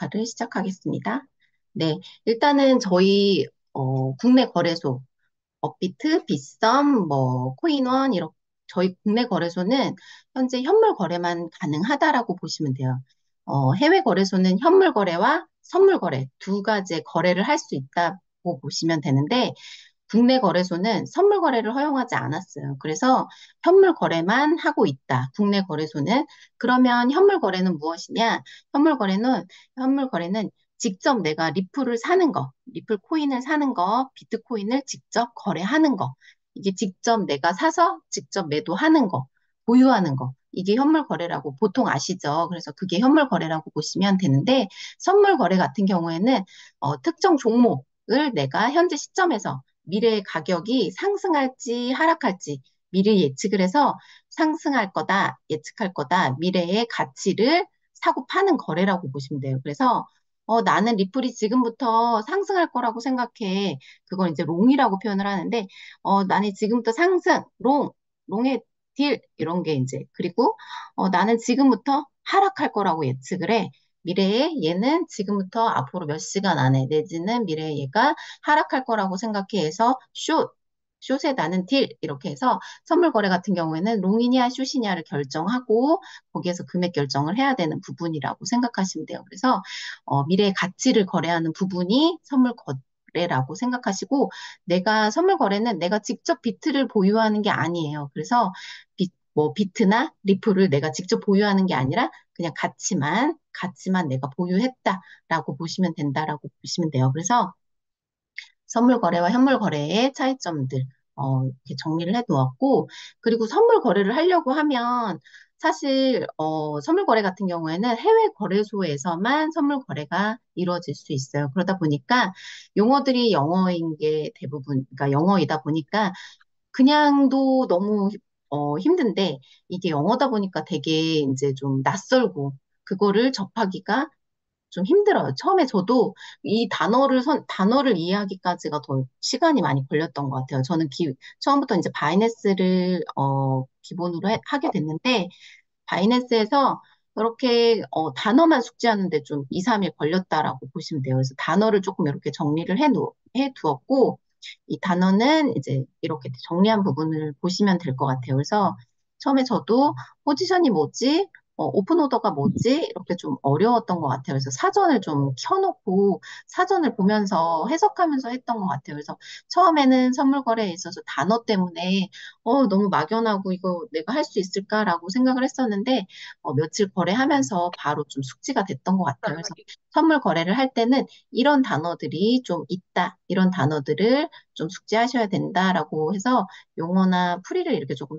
녹화를 시작하겠습니다. 네, 일단은 저희 국내 거래소 업비트, 빗썸, 뭐 코인원 이렇게 저희 국내 거래소는 현재 현물 거래만 가능하다라고 보시면 돼요. 해외 거래소는 현물 거래와 선물 거래 두 가지의 거래를 할 수 있다고 보시면 되는데 국내 거래소는 선물 거래를 허용하지 않았어요. 그래서 현물 거래만 하고 있다. 국내 거래소는. 그러면 현물 거래는 무엇이냐? 현물 거래는 현물 거래는 직접 내가 리플을 사는 거, 리플 코인을 사는 거, 비트코인을 직접 거래하는 거. 이게 직접 내가 사서 직접 매도하는 거, 보유하는 거. 이게 현물 거래라고 보통 아시죠? 그래서 그게 현물 거래라고 보시면 되는데 선물 거래 같은 경우에는 특정 종목을 내가 현재 시점에서 미래의 가격이 상승할지 하락할지 미리 예측을 해서 상승할 거다, 예측할 거다, 미래의 가치를 사고 파는 거래라고 보시면 돼요. 그래서 나는 리플이 지금부터 상승할 거라고 생각해. 그걸 이제 롱이라고 표현을 하는데 나는 지금부터 상승, 롱의 딜 이런 게 이제 그리고 나는 지금부터 하락할 거라고 예측을 해. 미래에 얘는 지금부터 앞으로 몇 시간 안에 내지는 미래에 얘가 하락할 거라고 생각해 서 숏에 나는 딜 이렇게 해서 선물 거래 같은 경우에는 롱이냐 숏이냐를 결정하고 거기에서 금액 결정을 해야 되는 부분이라고 생각하시면 돼요. 그래서 미래의 가치를 거래하는 부분이 선물 거래라고 생각하시고 내가 선물 거래는 내가 직접 비트를 보유하는 게 아니에요. 그래서 뭐 비트나 리플을 내가 직접 보유하는 게 아니라 그냥 가치만 내가 보유했다라고 보시면 된다라고 보시면 돼요. 그래서 선물 거래와 현물 거래의 차이점들 이렇게 정리를 해 두었고 그리고 선물 거래를 하려고 하면 사실 선물 거래 같은 경우에는 해외 거래소에서만 선물 거래가 이루어질 수 있어요. 그러다 보니까 용어들이 영어인 게 대부분 그러니까 영어이다 보니까 그냥도 너무 힘든데 이게 영어다 보니까 되게 이제 좀 낯설고 그거를 접하기가 좀 힘들어요. 처음에 저도 이 단어를 이해하기까지가 더 시간이 많이 걸렸던 것 같아요. 저는 처음부터 이제 바이낸스를 기본으로 하게 됐는데 바이낸스에서 이렇게 단어만 숙지하는데 좀 2, 3일 걸렸다라고 보시면 돼요. 그래서 단어를 조금 이렇게 정리를 해 두었고 이 단어는 이제 이렇게 정리한 부분을 보시면 될 것 같아요. 그래서 처음에 저도 포지션이 뭐지? 오픈 오더가 뭐지? 이렇게 좀 어려웠던 것 같아요. 그래서 사전을 좀 켜놓고 사전을 보면서 해석하면서 했던 것 같아요. 그래서 처음에는 선물 거래에 있어서 단어 때문에 너무 막연하고 이거 내가 할 수 있을까라고 생각을 했었는데 며칠 거래하면서 바로 좀 숙지가 됐던 것 같아요. 그래서 선물 거래를 할 때는 이런 단어들이 좀 있다. 이런 단어들을 좀 숙지하셔야 된다라고 해서 용어나 풀이를 이렇게 조금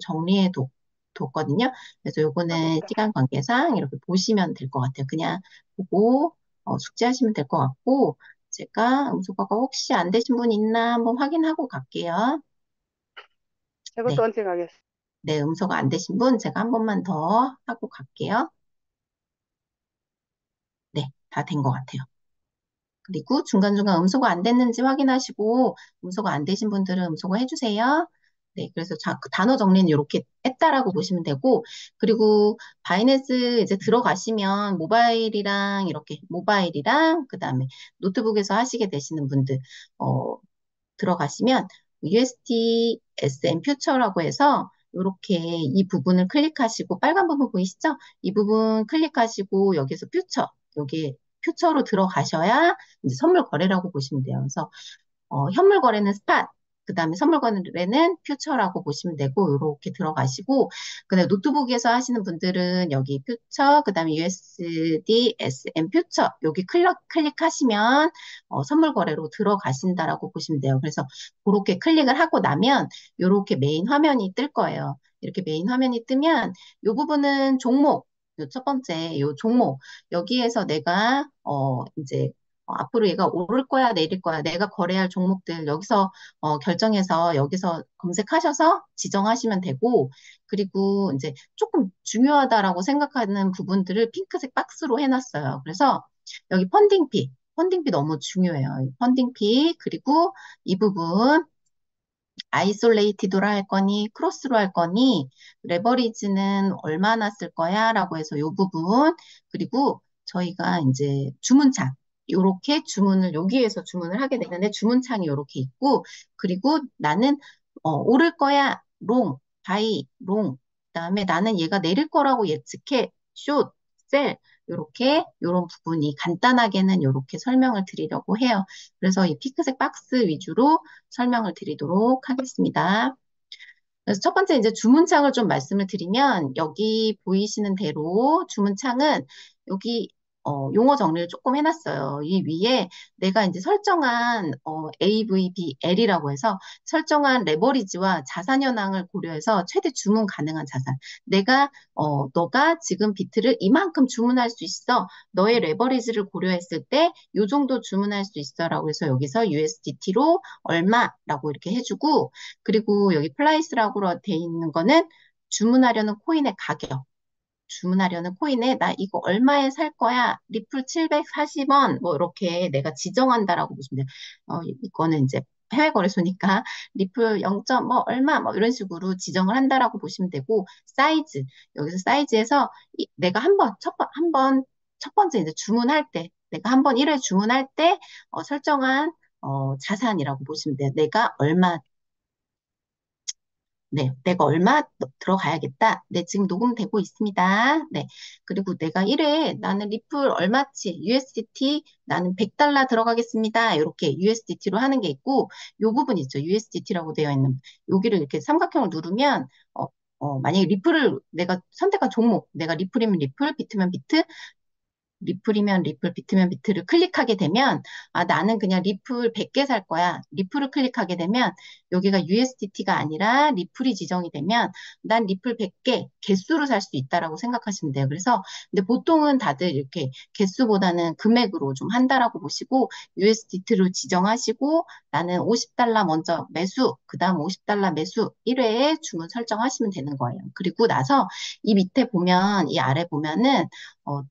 뒀거든요. 그래서 요거는 시간 관계상 이렇게 보시면 될 것 같아요. 그냥 보고 숙지하시면 될 것 같고 제가 음소거가 혹시 안 되신 분 있나 한번 확인하고 갈게요. 네, 이것도 언제 가겠어? 네, 음소거 안 되신 분 제가 한 번만 더 하고 갈게요. 네, 다 된 것 같아요. 그리고 중간중간 음소거 안 됐는지 확인하시고 음소거 안 되신 분들은 음소거 해주세요. 네, 그래서 그 단어 정리는 이렇게 했다라고 보시면 되고, 그리고 바이낸스 이제 들어가시면 모바일이랑 그다음에 노트북에서 하시게 되시는 분들 들어가시면 USD SM 퓨처라고 해서 이렇게 이 부분을 클릭하시고 빨간 부분 보이시죠? 이 부분 클릭하시고 여기서 여기 퓨처로 들어가셔야 이제 선물 거래라고 보시면 돼요. 그래서 현물 거래는 스팟, 그 다음에 선물 거래는 퓨처라고 보시면 되고, 이렇게 들어가시고, 그다음에 노트북에서 하시는 분들은 여기 퓨처, 그 다음에 USD, SM 퓨처, 여기 클릭하시면 선물 거래로 들어가신다라고 보시면 돼요. 그래서 그렇게 클릭을 하고 나면 이렇게 메인 화면이 뜰 거예요. 이렇게 메인 화면이 뜨면 이 부분은 종목, 요 첫 번째, 요 종목, 여기에서 내가, 이제 앞으로 얘가 오를 거야, 내릴 거야. 내가 거래할 종목들 여기서 결정해서 여기서 검색하셔서 지정하시면 되고, 그리고 이제 조금 중요하다라고 생각하는 부분들을 핑크색 박스로 해놨어요. 그래서 여기 펀딩피 너무 중요해요. 이 펀딩피, 그리고 이 부분 아이솔레이티드로 할 거니, 크로스로 할 거니, 레버리지는 얼마나 쓸 거야? 라고 해서 이 부분, 그리고 저희가 이제 주문창, 요렇게 주문을, 여기에서 주문을 하게 되는데 주문창이 요렇게 있고, 그리고 나는, 오를 거야, 롱, 바이, 롱. 그다음에 나는 얘가 내릴 거라고 예측해, 숏, 셀. 요렇게, 요런 부분이 간단하게는 요렇게 설명을 드리려고 해요. 그래서 이 핑크색 박스 위주로 설명을 드리도록 하겠습니다. 그래서 첫 번째 이제 주문창을 좀 말씀을 드리면 여기 보이시는 대로 주문창은 여기 용어 정리를 조금 해놨어요. 이 위에 내가 이제 설정한 AVBL이라고 해서 설정한 레버리지와 자산 현황을 고려해서 최대 주문 가능한 자산. 내가 너가 지금 비트를 이만큼 주문할 수 있어. 너의 레버리지를 고려했을 때 이 정도 주문할 수 있어라고 해서 여기서 USDT로 얼마라고 이렇게 해주고 그리고 여기 플라이스라고 돼 있는 거는 주문하려는 코인의 가격. 주문하려는 코인에 나 이거 얼마에 살 거야? 리플 740원 뭐 이렇게 내가 지정한다라고 보시면 돼요. 이거는 이제 해외 거래소니까 리플 0. 뭐 얼마 뭐 이런 식으로 지정을 한다라고 보시면 되고 사이즈 여기서 사이즈에서 내가 첫 번째 이제 주문할 때 내가 한 번 1회 주문할 때 설정한 자산이라고 보시면 돼요. 내가 얼마 들어가야겠다. 네, 지금 녹음되고 있습니다. 네. 그리고 내가 1회에 나는 리플 얼마치, USDT 나는 100달러 들어가겠습니다. 이렇게 USDT로 하는 게 있고, 요 부분 있죠. USDT라고 되어 있는. 여기를 이렇게 삼각형을 누르면, 만약에 리플을 내가 선택한 종목, 내가 리플이면 리플, 비트면 비트, 리플이면 리플, 비트면 비트를 클릭하게 되면, 나는 그냥 리플 100개 살 거야. 리플을 클릭하게 되면, 여기가 USDT가 아니라 리플이 지정이 되면, 난 리플 100개 개수로 살 수 있다라고 생각하시면 돼요. 그래서, 근데 보통은 다들 이렇게 개수보다는 금액으로 좀 한다라고 보시고, USDT로 지정하시고, 나는 50달러 먼저 매수, 그 다음 50달러 매수 1회에 주문 설정하시면 되는 거예요. 그리고 나서 이 밑에 보면, 이 아래 보면은,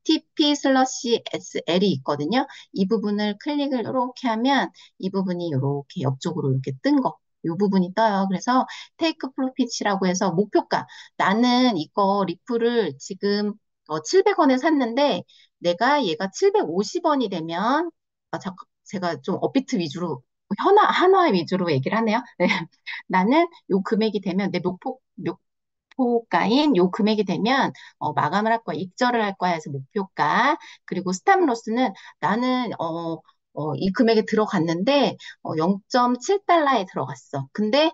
TP 슬러시 SL이 있거든요. 이 부분을 클릭을 이렇게 하면 이 부분이 이렇게 옆쪽으로 이렇게 뜬 거. 이 부분이 떠요. 그래서 테이크 프로핏이라고 해서 목표가. 나는 이거 리플을 지금 700원에 샀는데 내가 얘가 750원이 되면 잠깐 제가 좀 업비트 위주로 한화 위주로 얘기를 하네요. 네. 나는 요 금액이 되면 내 목표가인 요 금액이 되면 마감을 할 거야, 익절을 할 거야 해서 목표가 그리고 스탑로스는 나는 이 금액에 들어갔는데 0.7달러에 들어갔어. 근데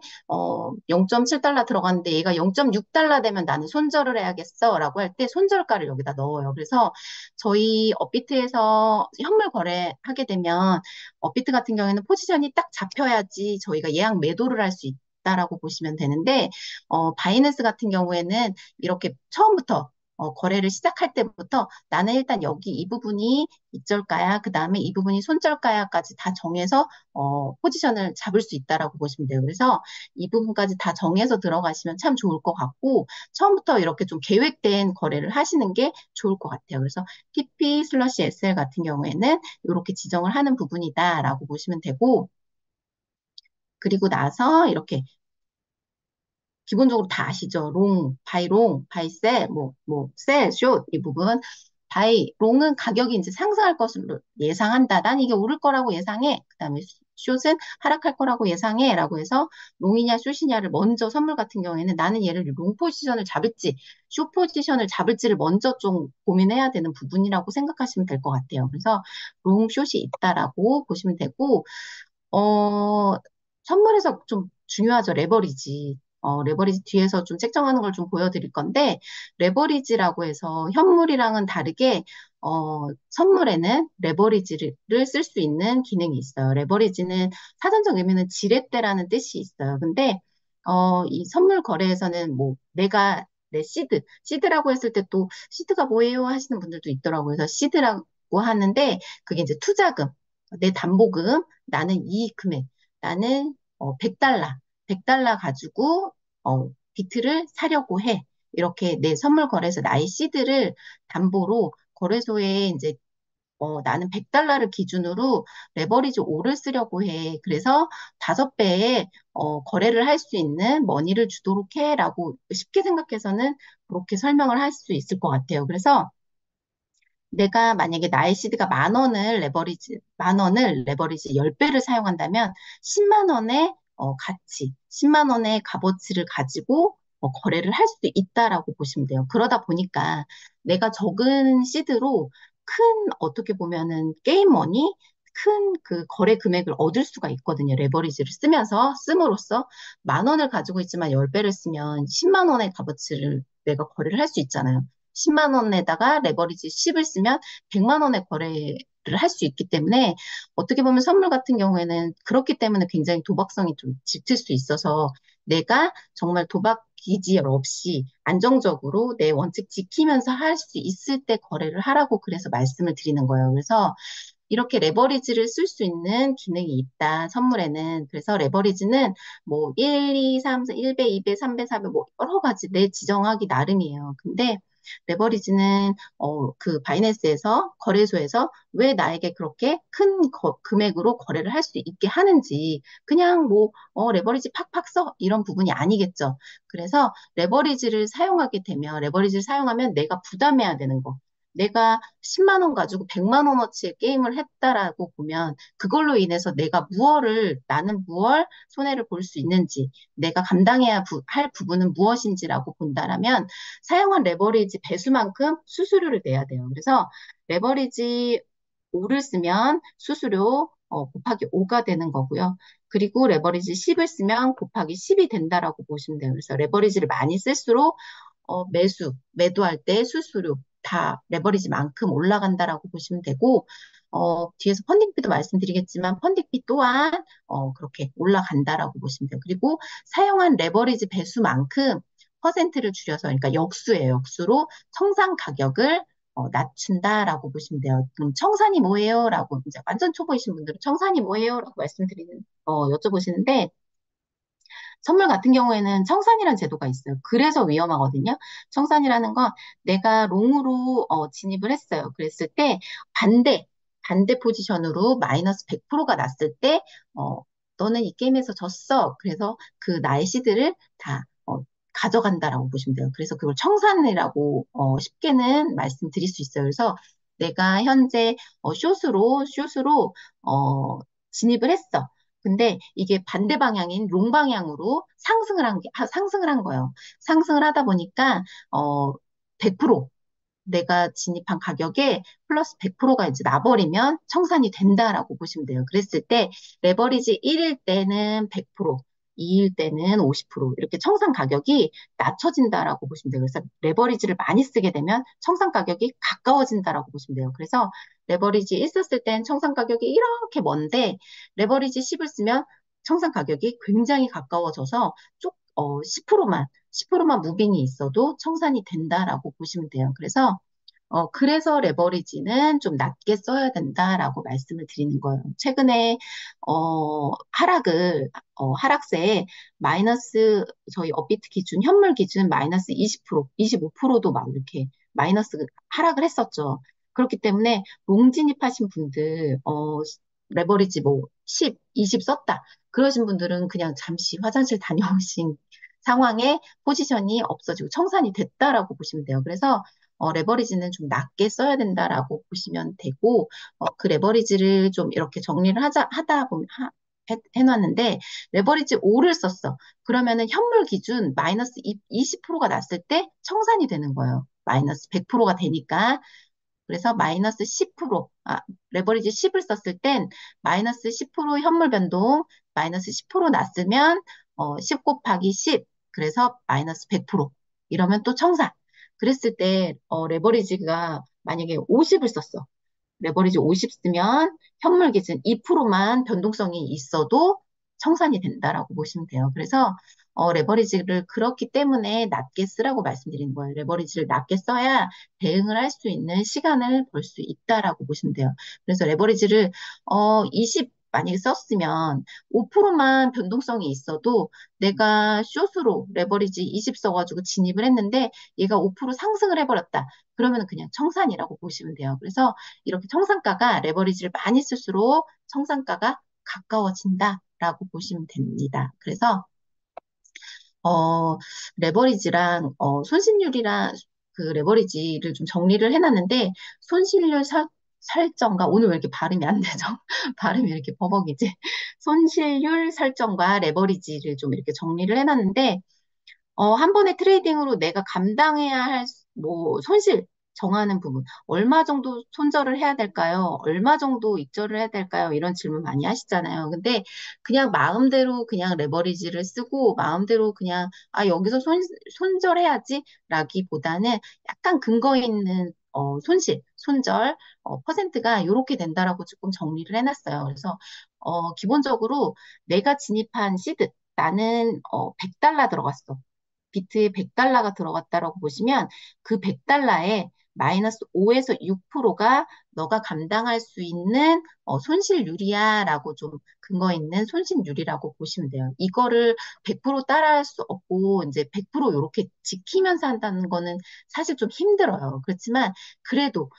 0.7달러 들어갔는데 얘가 0.6달러 되면 나는 손절을 해야겠어라고 할 때 손절가를 여기다 넣어요. 그래서 저희 업비트에서 현물 거래하게 되면 업비트 같은 경우에는 포지션이 딱 잡혀야지 저희가 예약 매도를 할 수 있다라고 보시면 되는데 바이낸스 같은 경우에는 이렇게 처음부터 거래를 시작할 때부터 나는 일단 여기 이 부분이 익절가야, 그 다음에 이 부분이 손절가야까지 다 정해서 포지션을 잡을 수 있다라고 보시면 돼요. 그래서 이 부분까지 다 정해서 들어가시면 참 좋을 것 같고 처음부터 이렇게 좀 계획된 거래를 하시는 게 좋을 것 같아요. 그래서 TP 슬러시 SL 같은 경우에는 이렇게 지정을 하는 부분이다라고 보시면 되고 그리고 나서 이렇게 기본적으로 다 아시죠? 롱, 바이셀, 셀, 숏, 이 부분. 롱은 가격이 이제 상승할 것으로 예상한다. 난 이게 오를 거라고 예상해. 그 다음에 숏은 하락할 거라고 예상해. 라고 해서 롱이냐 숏이냐를 먼저 선물 같은 경우에는 나는 얘를 롱 포지션을 잡을지, 숏 포지션을 잡을지를 먼저 좀 고민해야 되는 부분이라고 생각하시면 될 것 같아요. 그래서 롱, 숏이 있다라고 보시면 되고, 어, 선물에서 좀 중요하죠. 레버리지. 레버리지 뒤에서 좀 책정하는 걸 좀 보여드릴 건데, 레버리지라고 해서 현물이랑은 다르게, 선물에는 레버리지를 쓸 수 있는 기능이 있어요. 레버리지는 사전적 의미는 지렛대라는 뜻이 있어요. 근데, 이 선물 거래에서는 뭐, 내가 내 시드라고 했을 때 또, 시드가 뭐예요? 하시는 분들도 있더라고요. 그래서 시드라고 하는데, 그게 이제 투자금, 내 담보금, 나는 이 금액, 나는 100달러, 100달러 가지고 비트를 사려고 해. 이렇게 내 선물 거래소 나의 시드를 담보로 거래소에 이제 나는 100달러를 기준으로 레버리지 5를 쓰려고 해. 그래서 5배의 거래를 할 수 있는 머니를 주도록 해라고 쉽게 생각해서는 그렇게 설명을 할 수 있을 것 같아요. 그래서 내가 만약에 나의 시드가 만 원을 레버리지 10배를 사용한다면 10만 원의 가치, 10만 원의 값어치를 가지고 거래를 할 수도 있다라고 보시면 돼요. 그러다 보니까 내가 적은 시드로 큰, 어떻게 보면은 게임머니, 큰 그 거래 금액을 얻을 수가 있거든요. 레버리지를 씀으로써 만 원을 가지고 있지만 10배를 쓰면 10만 원의 값어치를 내가 거래를 할 수 있잖아요. 10만 원에다가 레버리지 10을 쓰면 100만 원의 거래를 할 수 있기 때문에 어떻게 보면 선물 같은 경우에는 그렇기 때문에 굉장히 도박성이 좀 짙을 수 있어서 내가 정말 도박 기지 없이 안정적으로 내 원칙 지키면서 할 수 있을 때 거래를 하라고 그래서 말씀을 드리는 거예요. 그래서 이렇게 레버리지를 쓸 수 있는 기능이 있다, 선물에는. 그래서 레버리지는 뭐 1, 2, 3, 4, 1배, 2배, 3배, 4배 뭐 여러 가지 내 지정하기 나름이에요. 근데 레버리지는 그 바이낸스에서 거래소에서 왜 나에게 그렇게 큰 금액으로 거래를 할 수 있게 하는지 그냥 뭐 레버리지 팍팍 써 이런 부분이 아니겠죠. 그래서 레버리지를 사용하면 내가 부담해야 되는 거. 내가 10만 원 가지고 100만 원어치의 게임을 했다라고 보면 그걸로 인해서 나는 무얼 손해를 볼 수 있는지, 내가 감당해야 할 부분은 무엇인지라고 본다라면 사용한 레버리지 배수만큼 수수료를 내야 돼요. 그래서 레버리지 5를 쓰면 수수료 곱하기 5가 되는 거고요. 그리고 레버리지 10을 쓰면 곱하기 10이 된다라고 보시면 돼요. 그래서 레버리지를 많이 쓸수록 매도할 때 수수료 다 레버리지만큼 올라간다라고 보시면 되고, 뒤에서 펀딩비도 말씀드리겠지만 펀딩비 또한 그렇게 올라간다라고 보시면 돼요. 그리고 사용한 레버리지 배수만큼 퍼센트를 줄여서, 그러니까 역수예요. 역수로 청산 가격을 낮춘다라고 보시면 돼요. 그럼 청산이 뭐예요? 라고 이제 완전 초보이신 분들은 청산이 뭐예요? 라고 여쭤보시는데, 선물 같은 경우에는 청산이라는 제도가 있어요. 그래서 위험하거든요. 청산이라는 건 내가 롱으로 진입을 했어요. 그랬을 때 반대 포지션으로 마이너스 100%가 났을 때, 너는 이 게임에서 졌어. 그래서 그 나의 시드를 다 가져간다라고 보시면 돼요. 그래서 그걸 청산이라고 쉽게는 말씀드릴 수 있어요. 그래서 내가 현재 숏으로 진입을 했어. 근데 이게 반대 방향인 롱 방향으로 상승을 한 거예요. 상승을 하다 보니까, 100% 내가 진입한 가격에 플러스 100%가 이제 나버리면 청산이 된다라고 보시면 돼요. 그랬을 때 레버리지 1일 때는 100%, 2일 때는 50% 이렇게 청산 가격이 낮춰진다라고 보시면 돼요. 그래서 레버리지를 많이 쓰게 되면 청산 가격이 가까워진다라고 보시면 돼요. 그래서 레버리지 있었을 땐 청산 가격이 이렇게 먼데 레버리지 10을 쓰면 청산 가격이 굉장히 가까워져서 10%만 무빙이 있어도 청산이 된다라고 보시면 돼요. 그래서 레버리지는 좀 낮게 써야 된다라고 말씀을 드리는 거예요. 최근에, 하락세에 저희 업비트 기준, 현물 기준 마이너스 20%, 25%도 막 이렇게 마이너스 하락을 했었죠. 그렇기 때문에 롱 진입하신 분들, 레버리지 뭐 10, 20 썼다. 그러신 분들은 그냥 잠시 화장실 다녀오신 상황에 포지션이 없어지고 청산이 됐다라고 보시면 돼요. 그래서 레버리지는 좀 낮게 써야 된다라고 보시면 되고, 그 레버리지를 좀 이렇게 정리를 하다 보면, 해놨는데, 레버리지 5를 썼어. 그러면은 현물 기준 마이너스 20%가 났을 때 청산이 되는 거예요. 마이너스 100%가 되니까. 그래서 마이너스 10%, 레버리지 10을 썼을 땐 마이너스 10% 현물 변동, 마이너스 10% 났으면 10 곱하기 10, 그래서 마이너스 100%. 이러면 또 청산. 그랬을 때 레버리지가 만약에 50을 썼어. 레버리지 50 쓰면 현물 기준 2%만 변동성이 있어도 청산이 된다라고 보시면 돼요. 그래서 레버리지를 그렇기 때문에 낮게 쓰라고 말씀드린 거예요. 레버리지를 낮게 써야 대응을 할 수 있는 시간을 벌 수 있다라고 보시면 돼요. 그래서 레버리지를 20 만약에 썼으면 5%만 변동성이 있어도 내가 숏으로 레버리지 20 써가지고 진입을 했는데 얘가 5% 상승을 해버렸다. 그러면 그냥 청산이라고 보시면 돼요. 그래서 이렇게 청산가가 레버리지를 많이 쓸수록 청산가가 가까워진다라고 보시면 됩니다. 그래서 어, 레버리지랑 손실률이랑 그 레버리지를 좀 정리를 해놨는데 손실률 설정과 오늘 왜 이렇게 발음이 안 되죠? 발음이 이렇게 버벅이지? 손실률 설정과 레버리지를 좀 이렇게 정리를 해놨는데 한 번의 트레이딩으로 내가 감당해야 할, 뭐, 손실 정하는 부분. 얼마 정도 손절을 해야 될까요? 얼마 정도 익절을 해야 될까요? 이런 질문 많이 하시잖아요. 근데 그냥 마음대로 그냥 레버리지를 쓰고 마음대로 그냥, 여기서 손절해야지 라기보다는 약간 근거 있는 손절, 퍼센트가 이렇게 된다라고 조금 정리를 해놨어요. 그래서, 기본적으로 내가 진입한 시드, 나는 100달러 들어갔어. 비트에 100달러가 들어갔다라고 보시면 그 100달러에 마이너스 5에서 6%가 너가 감당할 수 있는 손실률이야라고 좀 근거 있는 손실률이라고 보시면 돼요. 이거를 100% 따라할 수 없고 이제 100% 이렇게 지키면서 한다는 거는 사실 좀 힘들어요. 그렇지만 그래도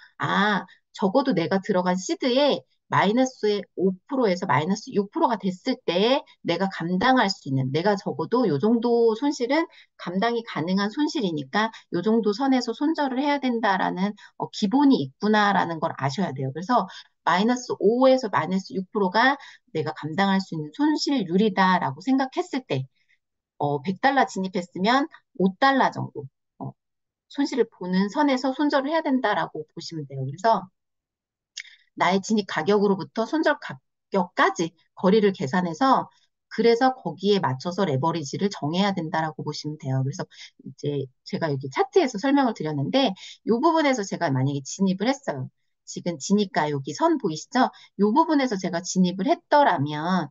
적어도 내가 들어간 시드에 마이너스 5%에서 마이너스 6%가 됐을 때 내가 감당할 수 있는, 내가 적어도 요 정도 손실은 감당이 가능한 손실이니까 요 정도 선에서 손절을 해야 된다라는 기본이 있구나라는 걸 아셔야 돼요. 그래서 마이너스 5에서 마이너스 6%가 내가 감당할 수 있는 손실률이다라고 생각했을 때 100달러 진입했으면 5달러 정도 손실을 보는 선에서 손절을 해야 된다라고 보시면 돼요. 그래서 나의 진입 가격으로부터 손절 가격까지 거리를 계산해서 그래서 거기에 맞춰서 레버리지를 정해야 된다라고 보시면 돼요. 그래서 이제 제가 여기 차트에서 설명을 드렸는데 이 부분에서 제가 만약에 진입을 했어요. 지금 진입가 여기 선 보이시죠? 이 부분에서 제가 진입을 했더라면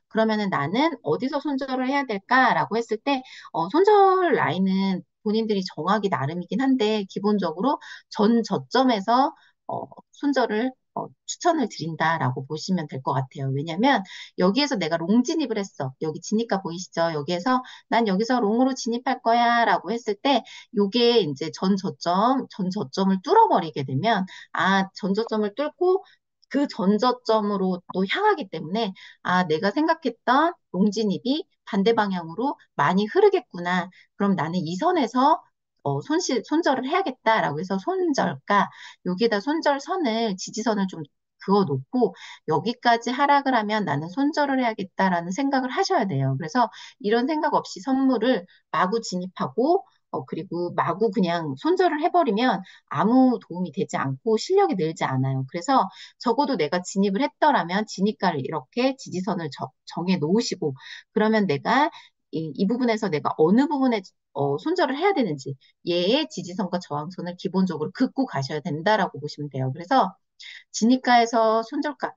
그러면은 나는 어디서 손절을 해야 될까라고 했을 때 손절 라인은 본인들이 정하기 나름이긴 한데 기본적으로 전 저점에서 손절을 추천을 드린다라고 보시면 될 것 같아요. 왜냐면 여기에서 내가 롱 진입을 했어. 여기 진입가 보이시죠? 여기에서 난 여기서 롱으로 진입할 거야 라고 했을 때 요게 이제 전 저점을 뚫어버리게 되면 전 저점을 뚫고 그 전 저점으로 또 향하기 때문에 내가 생각했던 롱 진입이 반대 방향으로 많이 흐르겠구나. 그럼 나는 이 선에서 손절을 해야겠다라고 해서 손절가 여기에다 손절선을, 지지선을 좀 그어놓고 여기까지 하락을 하면 나는 손절을 해야겠다라는 생각을 하셔야 돼요. 그래서 이런 생각 없이 선물을 마구 진입하고 그리고 마구 그냥 손절을 해버리면 아무 도움이 되지 않고 실력이 늘지 않아요. 그래서 적어도 내가 진입을 했더라면 진입가를 이렇게 지지선을 정해 놓으시고 그러면 내가 이 부분에서 내가 어느 부분에 손절을 해야 되는지 얘의 지지선과 저항선을 기본적으로 긋고 가셔야 된다라고 보시면 돼요. 그래서 진입가에서 손절가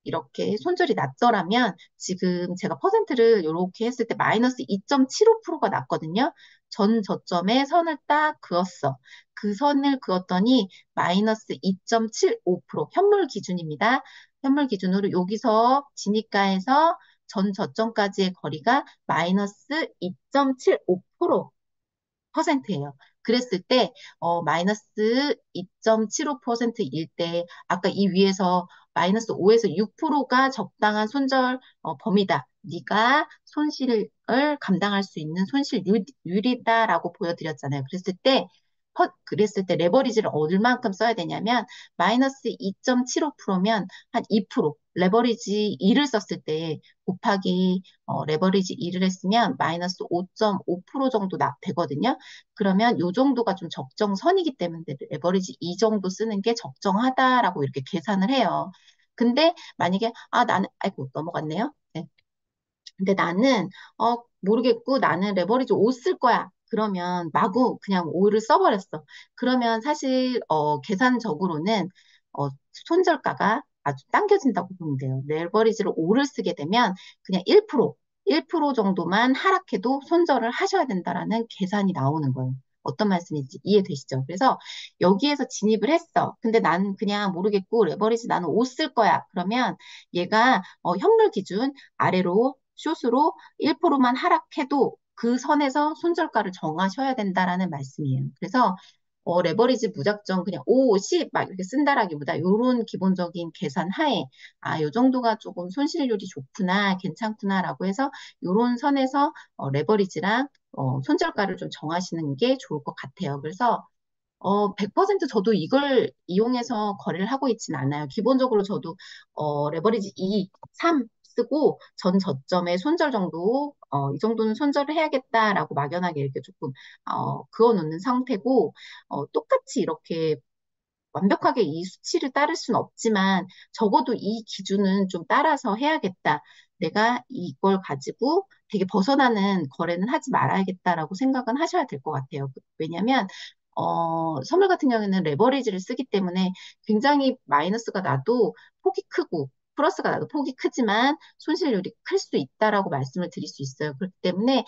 이렇게 손절이 났더라면 지금 제가 퍼센트를 이렇게 했을 때 마이너스 2.75%가 났거든요. 전 저점에 선을 딱 그었어. 그 선을 그었더니 마이너스 2.75% 현물 기준입니다. 현물 기준으로 여기서 진입가에서 전 저점까지의 거리가 마이너스 2.75% 퍼센트예요. 그랬을 때 마이너스 2.75%일 때 아까 이 위에서 마이너스 5에서 6%가 적당한 손절 범위다. 네가 손실을 감당할 수 있는 손실률이다라고 보여드렸잖아요. 그랬을 때 레버리지를 얼만큼 써야 되냐면 마이너스 2.75%면 한 2% 레버리지 2를 썼을 때 곱하기 레버리지 2를 했으면 마이너스 5.5% 정도 되거든요. 그러면 요 정도가 좀 적정선이기 때문에 레버리지 이 정도 쓰는 게 적정하다라고 이렇게 계산을 해요. 근데 만약에 나는 아이고 넘어갔네요. 네. 근데 나는 모르겠고 나는 레버리지 5 쓸 거야. 그러면 마구 그냥 5를 써버렸어. 그러면 사실 계산적으로는 손절가가 아주 당겨진다고 보면 돼요. 레버리지를 5를 쓰게 되면 그냥 1% 정도만 하락해도 손절을 하셔야 된다라는 계산이 나오는 거예요. 어떤 말씀인지 이해되시죠? 그래서 여기에서 진입을 했어. 근데 나는 그냥 모르겠고 레버리지 나는 5 쓸 거야. 그러면 얘가 현물 기준 아래로 숏으로 1%만 하락해도 그 선에서 손절가를 정하셔야 된다라는 말씀이에요. 그래서 레버리지 무작정 그냥 5, 10 막 이렇게 쓴다라기보다 요런 기본적인 계산 하에 요 정도가 조금 손실률이 좋구나, 괜찮구나라고 해서 요런 선에서 레버리지랑 손절가를 좀 정하시는 게 좋을 것 같아요. 그래서 100% 저도 이걸 이용해서 거래를 하고 있진 않아요. 기본적으로 저도 레버리지 2, 3 쓰고 전 저점의 손절 정도, 이 정도는 손절을 해야겠다라고 막연하게 이렇게 조금 그어 놓는 상태고, 똑같이 이렇게 완벽하게 이 수치를 따를 수는 없지만 적어도 이 기준은 좀 따라서 해야겠다. 내가 이걸 가지고 되게 벗어나는 거래는 하지 말아야겠다라고 생각은 하셔야 될 것 같아요. 왜냐하면 선물 같은 경우에는 레버리지를 쓰기 때문에 굉장히 마이너스가 나도 폭이 크고 플러스가 나도 폭이 크지만 손실률이 클 수 있다라고 말씀을 드릴 수 있어요. 그렇기 때문에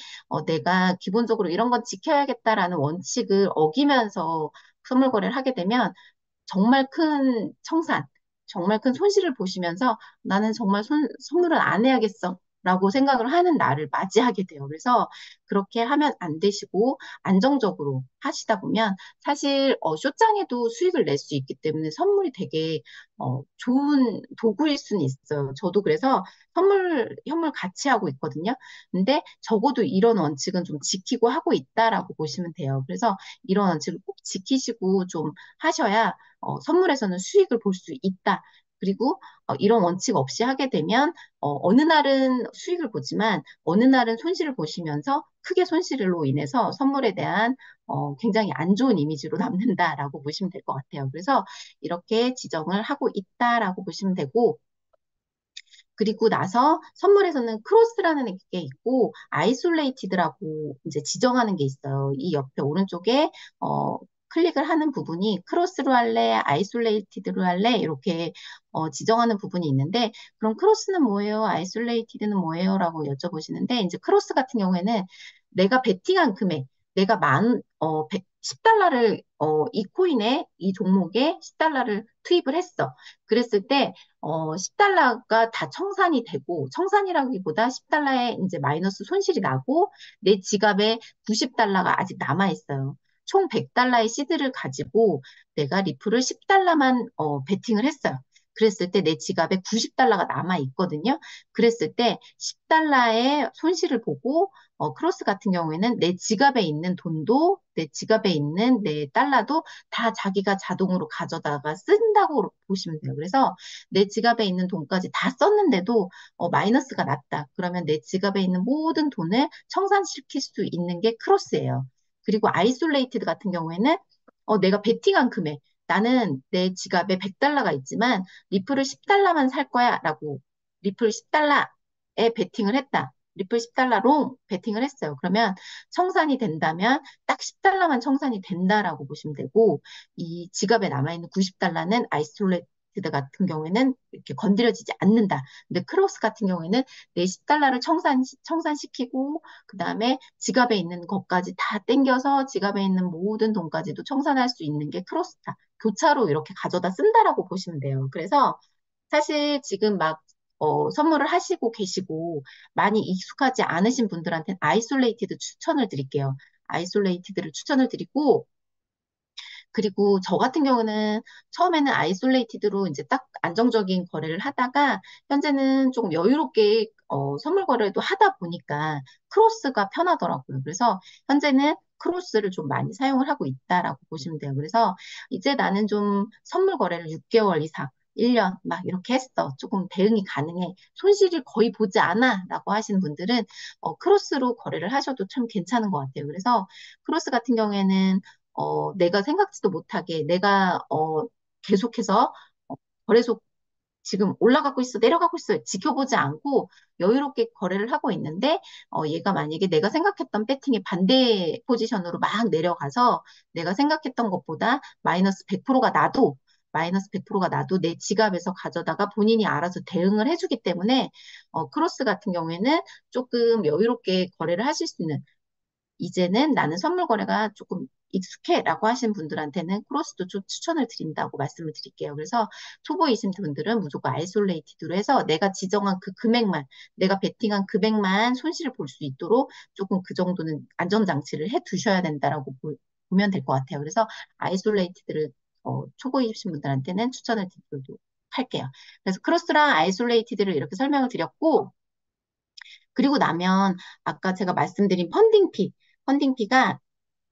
내가 기본적으로 이런 건 지켜야겠다라는 원칙을 어기면서 선물 거래를 하게 되면 정말 큰 청산, 정말 큰 손실을 보시면서 나는 정말 선물은 안 해야겠어. 라고 생각을 하는 날을 맞이하게 돼요. 그래서 그렇게 하면 안 되시고 안정적으로 하시다 보면 사실 쇼장에도 수익을 낼 수 있기 때문에 선물이 되게 좋은 도구일 수는 있어요. 저도 그래서 현물 같이 하고 있거든요. 근데 적어도 이런 원칙은 좀 지키고 하고 있다라고 보시면 돼요. 그래서 이런 원칙을 꼭 지키시고 좀 하셔야 선물에서는 수익을 볼 수 있다. 그리고 이런 원칙 없이 하게 되면 느 날은 수익을 보지만 어느 날은 손실을 보시면서 크게 손실로 인해서 선물에 대한 굉장히 안 좋은 이미지로 남는다라고 보시면 될 것 같아요. 그래서 이렇게 지정을 하고 있다라고 보시면 되고 그리고 나서 선물에서는 크로스라는 게 있고 아이솔레이티드라고 이제 지정하는 게 있어요. 이 옆에 오른쪽에 클릭을 하는 부분이 크로스로 할래, 아이솔레이티드로 할래 이렇게 지정하는 부분이 있는데 그럼 크로스는 뭐예요? 아이솔레이티드는 뭐예요? 라고 여쭤보시는데 이제 크로스 같은 경우에는 내가 베팅한 금액 내가 10달러를 이 코인에 이 종목에 10달러를 투입을 했어. 그랬을 때 10달러가 다 청산이 되고, 청산이라기보다 10달러에 이제 마이너스 손실이 나고, 내 지갑에 90달러가 아직 남아있어요. 총 100달러의 시드를 가지고 내가 리플을 10달러만 베팅을 했어요. 그랬을 때 내 지갑에 90달러가 남아있거든요. 그랬을 때 10달러의 손실을 보고, 크로스 같은 경우에는 내 지갑에 있는 돈도, 내 지갑에 있는 내 달러도 다 자기가 자동으로 가져다가 쓴다고 보시면 돼요. 그래서 내 지갑에 있는 돈까지 다 썼는데도 마이너스가 났다. 그러면 내 지갑에 있는 모든 돈을 청산시킬 수 있는 게 크로스예요. 그리고 아이솔레이티드 같은 경우에는 내가 베팅한 금액, 나는 내 지갑에 100달러가 있지만 리플을 10달러만 살 거야 라고 리플 10달러에 베팅을 했다. 리플 10달러로 베팅을 했어요. 그러면 청산이 된다면 딱 10달러만 청산이 된다라고 보시면 되고 이 지갑에 남아있는 90달러는 아이솔레이티드 같은 경우에는 이렇게 건드려지지 않는다. 근데 크로스 같은 경우에는 내 10달러를 청산시키고 그다음에 지갑에 있는 것까지 다 땡겨서 지갑에 있는 모든 돈까지도 청산할 수 있는 게 크로스다. 교차로 이렇게 가져다 쓴다라고 보시면 돼요. 그래서 사실 지금 막 선물을 하시고 계시고 많이 익숙하지 않으신 분들한테는 아이솔레이티드 추천을 드릴게요. 아이솔레이티드를 추천을 드리고 그리고 저 같은 경우는 처음에는 아이솔레이티드로 이제 딱 안정적인 거래를 하다가 현재는 조금 여유롭게 선물 거래도 하다 보니까 크로스가 편하더라고요. 그래서 현재는 크로스를 좀 많이 사용을 하고 있다라고 보시면 돼요. 그래서 이제 나는 좀 선물 거래를 6개월 이상 1년 막 이렇게 했어. 조금 대응이 가능해. 손실을 거의 보지 않아. 라고 하시는 분들은 크로스로 거래를 하셔도 참 괜찮은 것 같아요. 그래서 크로스 같은 경우에는 내가 생각지도 못하게 내가 계속해서 거래소 지금 올라가고 있어, 내려가고 있어, 지켜보지 않고 여유롭게 거래를 하고 있는데, 얘가 만약에 내가 생각했던 배팅의 반대 포지션으로 막 내려가서 내가 생각했던 것보다 마이너스 100%가 나도 내 지갑에서 가져다가 본인이 알아서 대응을 해주기 때문에, 크로스 같은 경우에는 조금 여유롭게 거래를 하실 수 있는 이제는 나는 선물 거래가 조금 익숙해라고 하신 분들한테는 크로스도 좀 추천을 드린다고 말씀을 드릴게요. 그래서 초보이신 분들은 무조건 아이솔레이티드로 해서 내가 지정한 그 금액만, 내가 베팅한 금액만 손실을 볼 수 있도록 조금 그 정도는 안전장치를 해 두셔야 된다라고 보면 될 것 같아요. 그래서 아이솔레이티드를 초보이신 분들한테는 추천을 드리도록 할게요. 그래서 크로스랑 아이솔레이티드를 이렇게 설명을 드렸고, 그리고 나면 아까 제가 말씀드린 펀딩 피, 펀딩피가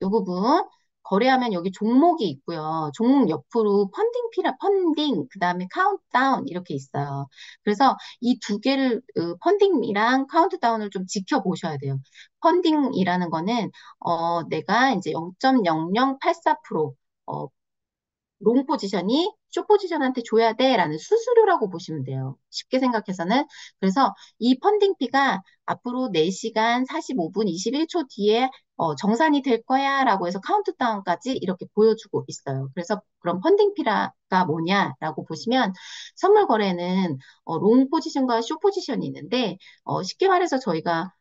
이 부분 거래하면 여기 종목이 있고요. 종목 옆으로 펀딩, 그다음에 카운트다운 이렇게 있어요. 그래서 이 두 개를 펀딩이랑 카운트다운을 좀 지켜보셔야 돼요. 펀딩이라는 거는 내가 이제 0.0084% 롱 포지션이 숏 포지션한테 줘야 돼라는 수수료라고 보시면 돼요. 쉽게 생각해서는. 그래서 이 펀딩피가 앞으로 4시간 45분 21초 뒤에 정산이 될 거야 라고 해서 카운트다운까지 이렇게 보여주고 있어요. 그래서 그럼 펀딩피가 뭐냐라고 보시면 선물 거래는 롱 포지션과 숏 포지션이 있는데 쉽게 말해서 저희가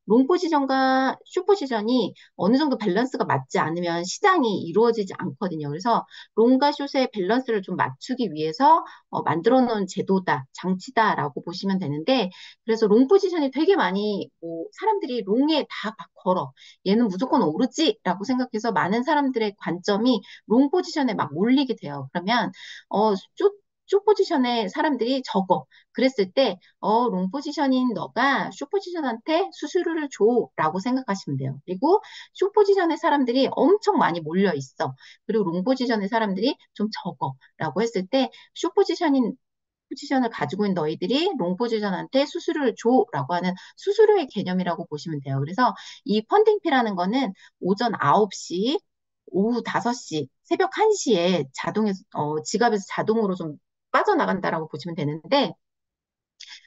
롱 포지션과 숏 포지션이 어느 정도 밸런스가 맞지 않으면 시장이 이루어지지 않거든요. 그래서 롱과 숏의 밸런스를 좀 맞추기 위해서 만들어 놓은 제도다, 장치다라고 보시면 되는데, 그래서 롱 포지션이 되게 많이, 뭐, 사람들이 롱에 다 막 걸어. 얘는 무조건 오르지라고 생각해서 많은 사람들의 관점이 롱 포지션에 막 몰리게 돼요. 그러면, 숏 포지션에 사람들이 적어. 그랬을 때, 롱 포지션인 너가 숏 포지션한테 수수료를 줘라고 생각하시면 돼요. 그리고 숏 포지션에 사람들이 엄청 많이 몰려 있어. 그리고 롱 포지션의 사람들이 좀 적어라고 했을 때, 숏 포지션을 가지고 있는 너희들이 롱 포지션한테 수수료를 줘라고 하는 수수료의 개념이라고 보시면 돼요. 그래서 이 펀딩피라는 거는 오전 9시, 오후 5시, 새벽 1시에 지갑에서 자동으로 좀 빠져나간다라고 보시면 되는데,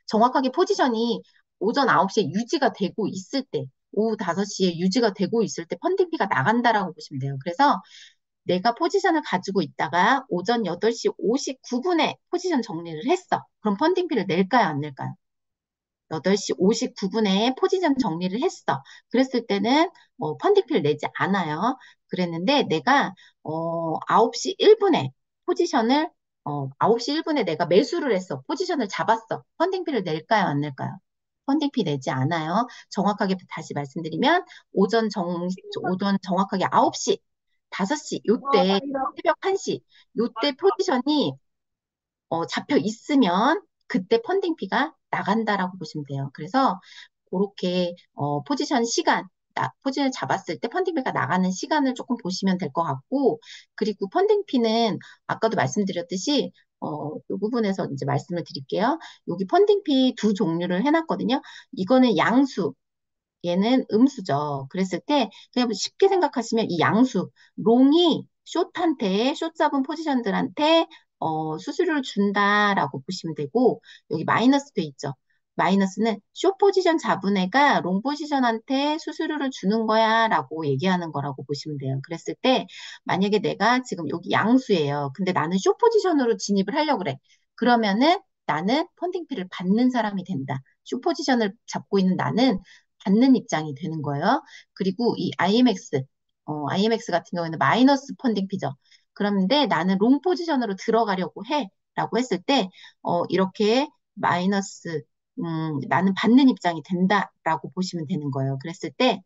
정확하게 포지션이 오전 9시에 유지가 되고 있을 때, 오후 5시에 유지가 되고 있을 때 펀딩피가 나간다라고 보시면 돼요. 그래서 내가 포지션을 가지고 있다가 오전 8시 59분에 포지션 정리를 했어. 그럼 펀딩피를 낼까요, 안 낼까요? 8시 59분에 포지션 정리를 했어. 그랬을 때는 펀딩피를 내지 않아요. 그랬는데 내가 9시 1분에 포지션을 9시 1분에 내가 매수를 했어. 포지션을 잡았어. 펀딩피를 낼까요, 안 낼까요? 펀딩피 내지 않아요. 정확하게 다시 말씀드리면 오전 정확하게 9시, 5시 요때 새벽 1시 요때 포지션이 잡혀 있으면 그때 펀딩피가 나간다라고 보시면 돼요. 그래서 그렇게 포지션 시간, 포지션을 잡았을 때 펀딩피가 나가는 시간을 조금 보시면 될 것 같고, 그리고 펀딩피는 아까도 말씀드렸듯이 이 부분에서 이제 말씀을 드릴게요. 여기 펀딩피 두 종류를 해놨거든요. 이거는 양수, 얘는 음수죠. 그랬을 때 그냥 쉽게 생각하시면 이 양수, 롱이 숏 잡은 포지션들한테 수수료를 준다라고 보시면 되고 여기 마이너스 돼 있죠. 마이너스는 숏 포지션 잡은 애가 롱 포지션한테 수수료를 주는 거야라고 얘기하는 거라고 보시면 돼요. 그랬을 때 만약에 내가 지금 여기 양수예요. 근데 나는 숏 포지션으로 진입을 하려고 그래. 그러면은 나는 펀딩피를 받는 사람이 된다. 숏 포지션을 잡고 있는 나는 받는 입장이 되는 거예요. 그리고 이 IMX 같은 경우에는 마이너스 펀딩 피죠. 그런데 나는 롱 포지션으로 들어가려고 해. 라고 했을 때, 이렇게 마이너스, 나는 받는 입장이 된다라고 보시면 되는 거예요. 그랬을 때,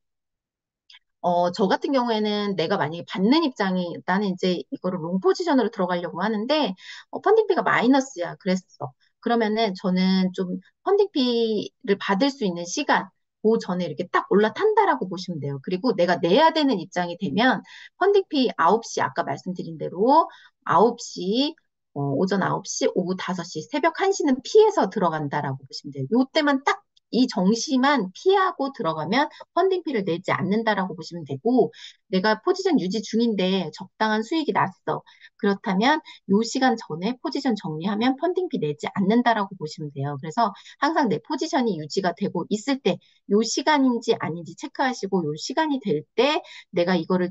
저 같은 경우에는 내가 만약에 받는 입장이, 나는 이제 이거를 롱 포지션으로 들어가려고 하는데, 펀딩피가 마이너스야. 그랬어. 그러면은 저는 좀 펀딩피를 받을 수 있는 시간, 그 전에 이렇게 딱 올라탄다라고 보시면 돼요. 그리고 내가 내야 되는 입장이 되면 펀딩피 9시, 아까 말씀드린 대로 9시, 오전 9시, 오후 5시, 새벽 1시는 피해서 들어간다라고 보시면 돼요. 요때만 딱 이 정시만 피하고 들어가면 펀딩피를 내지 않는다라고 보시면 되고, 내가 포지션 유지 중인데 적당한 수익이 났어. 그렇다면 요 시간 전에 포지션 정리하면 펀딩피 내지 않는다라고 보시면 돼요. 그래서 항상 내 포지션이 유지가 되고 있을 때, 요 시간인지 아닌지 체크하시고, 요 시간이 될 때 내가 이거를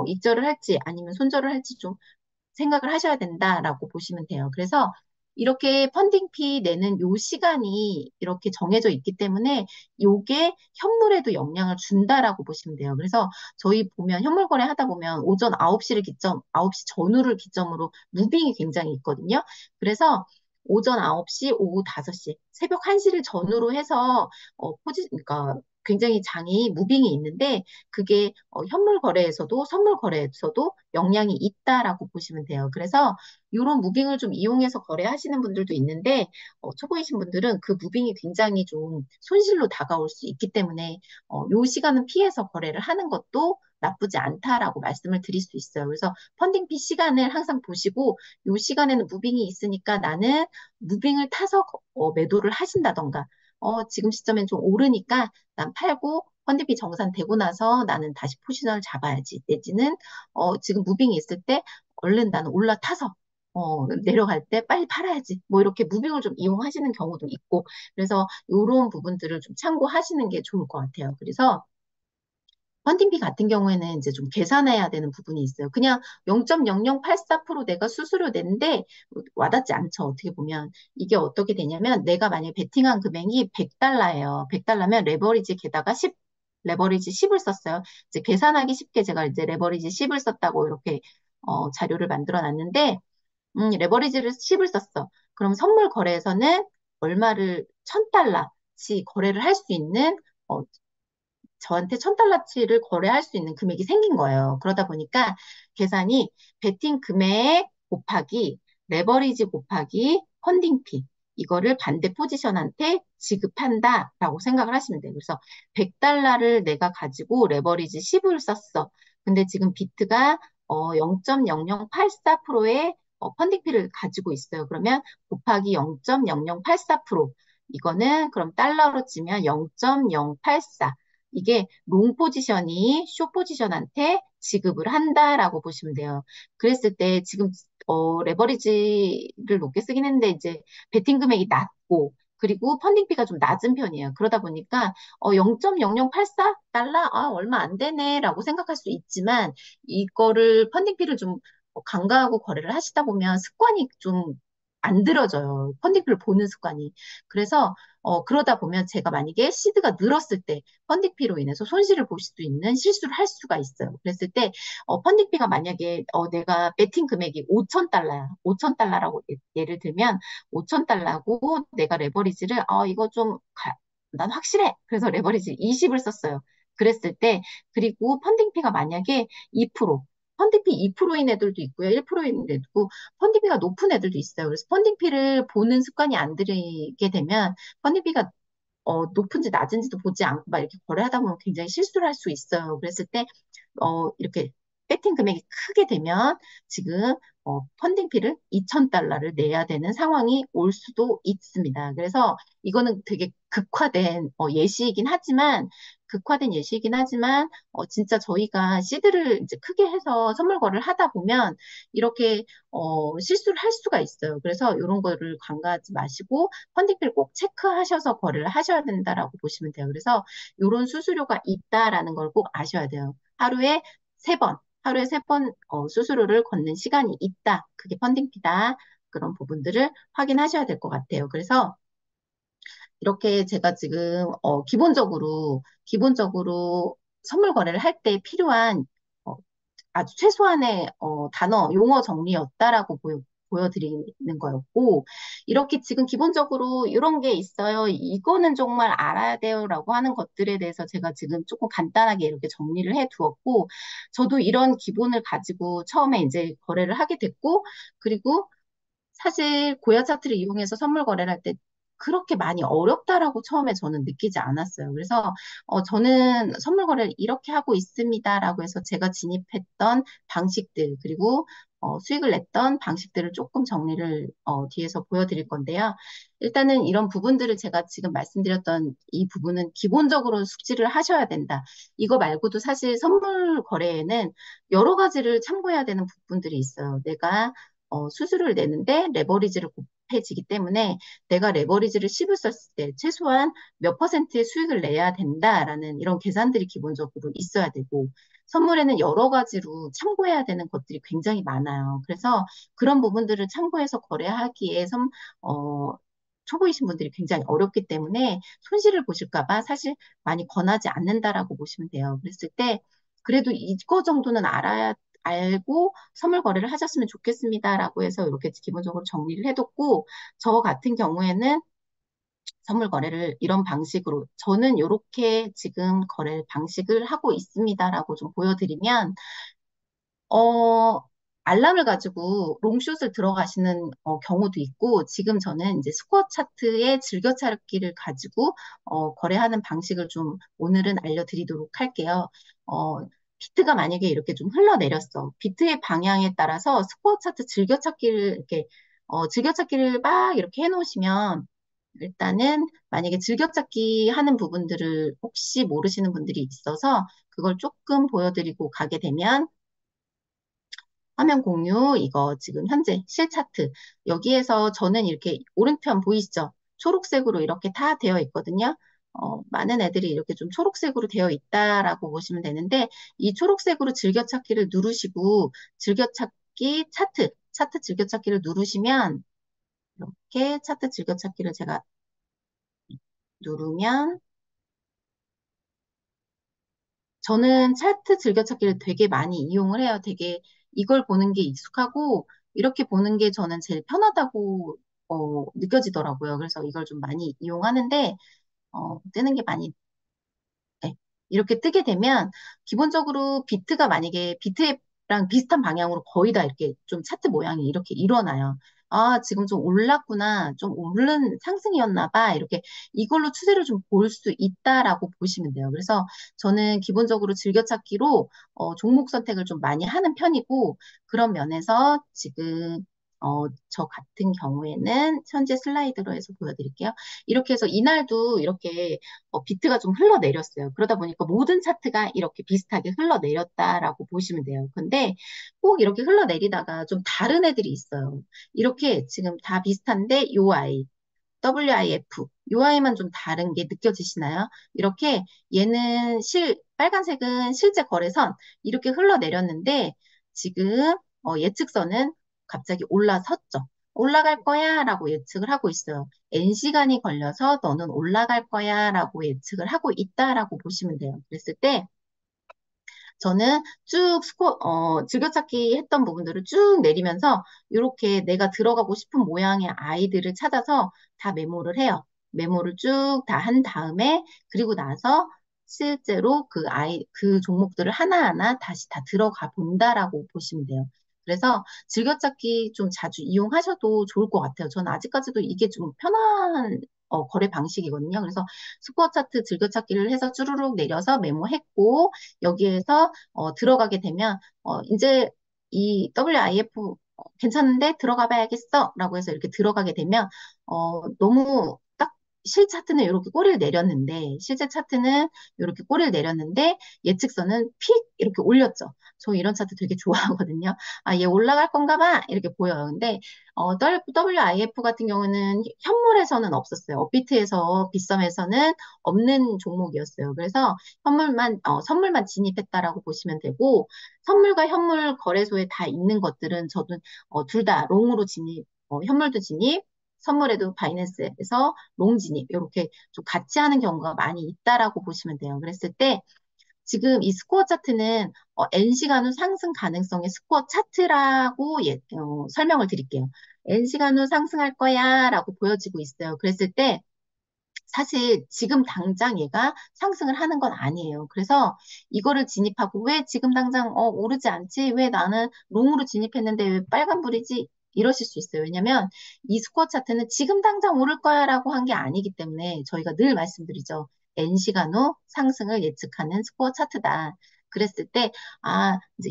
익절을 할지 아니면 손절을 할지 좀 생각을 하셔야 된다라고 보시면 돼요. 그래서 이렇게 펀딩피 내는 요 시간이 이렇게 정해져 있기 때문에 요게 현물에도 영향을 준다라고 보시면 돼요. 그래서 저희 보면 현물 거래 하다 보면 오전 9시 전후를 기점으로 무빙이 굉장히 있거든요. 그래서 오전 9시, 오후 5시, 새벽 1시를 전후로 해서 그러니까 굉장히 장이 무빙이 있는데 그게 현물 거래에서도 선물 거래에서도 영향이 있다라고 보시면 돼요. 그래서 이런 무빙을 좀 이용해서 거래하시는 분들도 있는데 초보이신 분들은 그 무빙이 굉장히 좀 손실로 다가올 수 있기 때문에 요 시간은 피해서 거래를 하는 것도 나쁘지 않다라고 말씀을 드릴 수 있어요. 그래서 펀딩 피 시간을 항상 보시고 요 시간에는 무빙이 있으니까 나는 무빙을 타서 매도를 하신다던가 지금 시점엔 좀 오르니까 난 팔고 펀딩비 정산되고 나서 나는 다시 포지션을 잡아야지. 내지는 지금 무빙이 있을 때 얼른 나는 올라타서 내려갈 때 빨리 팔아야지. 뭐 이렇게 무빙을 좀 이용하시는 경우도 있고 그래서 이런 부분들을 좀 참고하시는 게 좋을 것 같아요. 그래서 펀딩비 같은 경우에는 이제 좀 계산해야 되는 부분이 있어요. 그냥 0.0084% 내가 수수료 낸데 와닿지 않죠. 어떻게 보면. 이게 어떻게 되냐면 내가 만약에 베팅한 금액이 100달러예요. 100달러면 레버리지 게다가 10, 레버리지 10을 썼어요. 이제 계산하기 쉽게 제가 이제 레버리지 10을 썼다고 이렇게 자료를 만들어 놨는데 레버리지를 10을 썼어. 그럼 선물 거래에서는 얼마를 1000달러치 거래를 할 수 있는 저한테 1000달러치를 거래할 수 있는 금액이 생긴 거예요. 그러다 보니까 계산이 베팅 금액 곱하기 레버리지 곱하기 펀딩피 이거를 반대 포지션한테 지급한다라고 생각을 하시면 돼요. 그래서 100달러를 내가 가지고 레버리지 10을 썼어. 근데 지금 비트가 0.0084%의 펀딩피를 가지고 있어요. 그러면 곱하기 0.0084% 이거는 그럼 달러로 치면 0.084 이게 롱 포지션이 쇼 포지션한테 지급을 한다라고 보시면 돼요. 그랬을 때 지금 레버리지를 높게 쓰긴 했는데 이제 베팅 금액이 낮고 그리고 펀딩비가 좀 낮은 편이에요. 그러다 보니까 0.0084달러 얼마 안 되네라고 생각할 수 있지만 이거를 펀딩비를 좀 간과하고 거래를 하시다 보면 습관이 좀 안 들어져요. 펀딩비를 보는 습관이. 그래서 그러다 보면 제가 만약에 시드가 늘었을 때 펀딩비로 인해서 손실을 볼 수도 있는 실수를 할 수가 있어요. 그랬을 때 펀딩비가 만약에 내가 베팅 금액이 5천 달러야. 5천 달러라고 예를 들면 5천 달러고 내가 레버리지를 이거 좀 난 확실해. 그래서 레버리지 20을 썼어요. 그랬을 때 그리고 펀딩비가 만약에 2% 펀딩비 2%인 애들도 있고요. 1%인 애들도 있고 펀딩비가 높은 애들도 있어요. 그래서 펀딩비를 보는 습관이 안 들이게 되면 펀딩비가 높은지 낮은지도 보지 않고 막 이렇게 거래하다 보면 굉장히 실수를 할 수 있어요. 그랬을 때, 이렇게 배팅 금액이 크게 되면 지금 펀딩비를 2,000달러를 내야 되는 상황이 올 수도 있습니다. 그래서 이거는 되게 극화된 예시이긴 하지만, 진짜 저희가 시드를 이제 크게 해서 선물 거래를 하다 보면 이렇게 실수를 할 수가 있어요. 그래서 이런 거를 간과하지 마시고 펀딩비를 꼭 체크하셔서 거래를 하셔야 된다라고 보시면 돼요. 그래서 이런 수수료가 있다라는 걸 꼭 아셔야 돼요. 하루에 세 번 수수료를 걷는 시간이 있다. 그게 펀딩비다. 그런 부분들을 확인하셔야 될 것 같아요. 그래서 이렇게 제가 지금 기본적으로 선물 거래를 할 때 필요한 어, 아주 최소한의 단어, 용어 정리였다라고 보여드리는 거였고, 이렇게 지금 기본적으로 이런 게 있어요. 이거는 정말 알아야 돼요라고 하는 것들에 대해서 제가 지금 조금 간단하게 이렇게 정리를 해 두었고, 저도 이런 기본을 가지고 처음에 이제 거래를 하게 됐고, 그리고 사실 고야 차트를 이용해서 선물 거래를 할 때 그렇게 많이 어렵다라고 처음에 저는 느끼지 않았어요. 그래서 저는 선물 거래를 이렇게 하고 있습니다라고 해서 제가 진입했던 방식들 그리고 수익을 냈던 방식들을 조금 정리를 뒤에서 보여드릴 건데요. 일단은 이런 부분들을 제가 지금 말씀드렸던 이 부분은 기본적으로 숙지를 하셔야 된다. 이거 말고도 사실 선물 거래에는 여러 가지를 참고해야 되는 부분들이 있어요. 내가 수수료를 내는데 레버리지를 곱해지기 때문에 내가 레버리지를 10을 썼을 때 최소한 몇 퍼센트의 수익을 내야 된다라는 이런 계산들이 기본적으로 있어야 되고 선물에는 여러 가지로 참고해야 되는 것들이 굉장히 많아요. 그래서 그런 부분들을 참고해서 거래하기에 초보이신 분들이 굉장히 어렵기 때문에 손실을 보실까 봐 사실 많이 권하지 않는다라고 보시면 돼요. 그랬을 때 그래도 이거 정도는 알고 선물 거래를 하셨으면 좋겠습니다라고 해서 이렇게 기본적으로 정리를 해뒀고 저 같은 경우에는 선물 거래를 이런 방식으로 저는 이렇게 지금 거래 방식을 하고 있습니다라고 좀 보여드리면 어, 알람을 가지고 롱숏을 들어가시는 경우도 있고, 지금 저는 이제 스코어 차트의 즐겨찾기를 가지고 거래하는 방식을 좀 오늘은 알려드리도록 할게요. 어, 비트가 만약에 이렇게 좀 흘러내렸어. 비트의 방향에 따라서 스코어 차트 즐겨찾기를 이렇게 즐겨찾기를 막 이렇게 해놓으시면 일단은 만약에 즐겨찾기 하는 부분들을 혹시 모르시는 분들이 있어서 그걸 조금 보여드리고 가게 되면 화면 공유, 이거 지금 현재 실차트. 여기에서 저는 이렇게 오른편 보이시죠? 초록색으로 이렇게 다 되어 있거든요. 많은 애들이 이렇게 좀 초록색으로 되어 있다라고 보시면 되는데, 이 초록색으로 즐겨찾기를 누르시고, 즐겨찾기 차트 즐겨찾기를 누르시면, 이렇게 차트 즐겨찾기를 제가 누르면, 저는 차트 즐겨찾기를 되게 많이 이용을 해요. 되게 이걸 보는 게 익숙하고 이렇게 보는 게 저는 제일 편하다고 느껴지더라고요. 그래서 이걸 좀 많이 이용하는데 뜨는 게 많이 네. 이렇게 뜨게 되면 기본적으로 비트가 만약에 비트랑 비슷한 방향으로 거의 다 이렇게 좀 차트 모양이 이렇게 일어나요. 아, 지금 좀 올랐구나. 좀 오른 상승이었나 봐. 이렇게 이걸로 추세를 좀 볼 수 있다라고 보시면 돼요. 그래서 저는 기본적으로 즐겨찾기로 종목 선택을 좀 많이 하는 편이고 그런 면에서 지금 저 같은 경우에는 현재 슬라이드로 해서 보여드릴게요. 이렇게 해서 이날도 이렇게 비트가 좀 흘러내렸어요. 그러다 보니까 모든 차트가 이렇게 비슷하게 흘러내렸다라고 보시면 돼요. 근데 꼭 이렇게 흘러내리다가 좀 다른 애들이 있어요. 이렇게 지금 다 비슷한데 요 아이, WIF, 요 아이만 좀 다른 게 느껴지시나요? 이렇게 얘는 빨간색은 실제 거래선 이렇게 흘러내렸는데 지금 예측선은 갑자기 올라섰죠. 올라갈 거야 라고 예측을 하고 있어요. N시간이 걸려서 너는 올라갈 거야 라고 예측을 하고 있다라고 보시면 돼요. 그랬을 때 저는 쭉 즐겨찾기 했던 부분들을 쭉 내리면서 이렇게 내가 들어가고 싶은 모양의 아이들을 찾아서 다 메모를 해요. 메모를 쭉 다 한 다음에 그리고 나서 실제로 그 종목들을 하나하나 다시 다 들어가 본다라고 보시면 돼요. 그래서 즐겨찾기 좀 자주 이용하셔도 좋을 것 같아요. 저는 아직까지도 이게 좀 편한 거래 방식이거든요. 그래서 스코어 차트 즐겨찾기를 해서 쭈루룩 내려서 메모했고 여기에서 들어가게 되면 이제 이 WIF 괜찮은데 들어가 봐야겠어 라고 해서 이렇게 들어가게 되면 너무 딱 실차트는 이렇게 꼬리를 내렸는데 실제 차트는 이렇게 꼬리를 내렸는데 예측선은 픽 이렇게 올렸죠. 저 이런 차트 되게 좋아하거든요. 아, 얘 올라갈 건가 봐 이렇게 보여요. 근데 WIF 같은 경우는 현물에서는 없었어요. 업비트에서 빗썸에서는 없는 종목이었어요. 그래서 선물만 진입했다라고 보시면 되고, 선물과 현물 거래소에 다 있는 것들은 저도 둘 다 롱으로 진입, 현물도 진입, 선물에도 바이낸스에서 롱 진입, 이렇게 좀 같이 하는 경우가 많이 있다라고 보시면 돼요. 그랬을 때, 지금 이 스코어 차트는 N시간 후 상승 가능성의 스코어 차트라고 설명을 드릴게요. N시간 후 상승할 거야 라고 보여지고 있어요. 그랬을 때, 사실 지금 당장 얘가 상승을 하는 건 아니에요. 그래서 이거를 진입하고 왜 지금 당장 오르지 않지? 왜 나는 롱으로 진입했는데 왜 빨간불이지? 이러실 수 있어요. 왜냐면 이 스코어 차트는 지금 당장 오를 거야라고 한 게 아니기 때문에 저희가 늘 말씀드리죠. N시간 후 상승을 예측하는 스코어 차트다. 그랬을 때, 아, 이제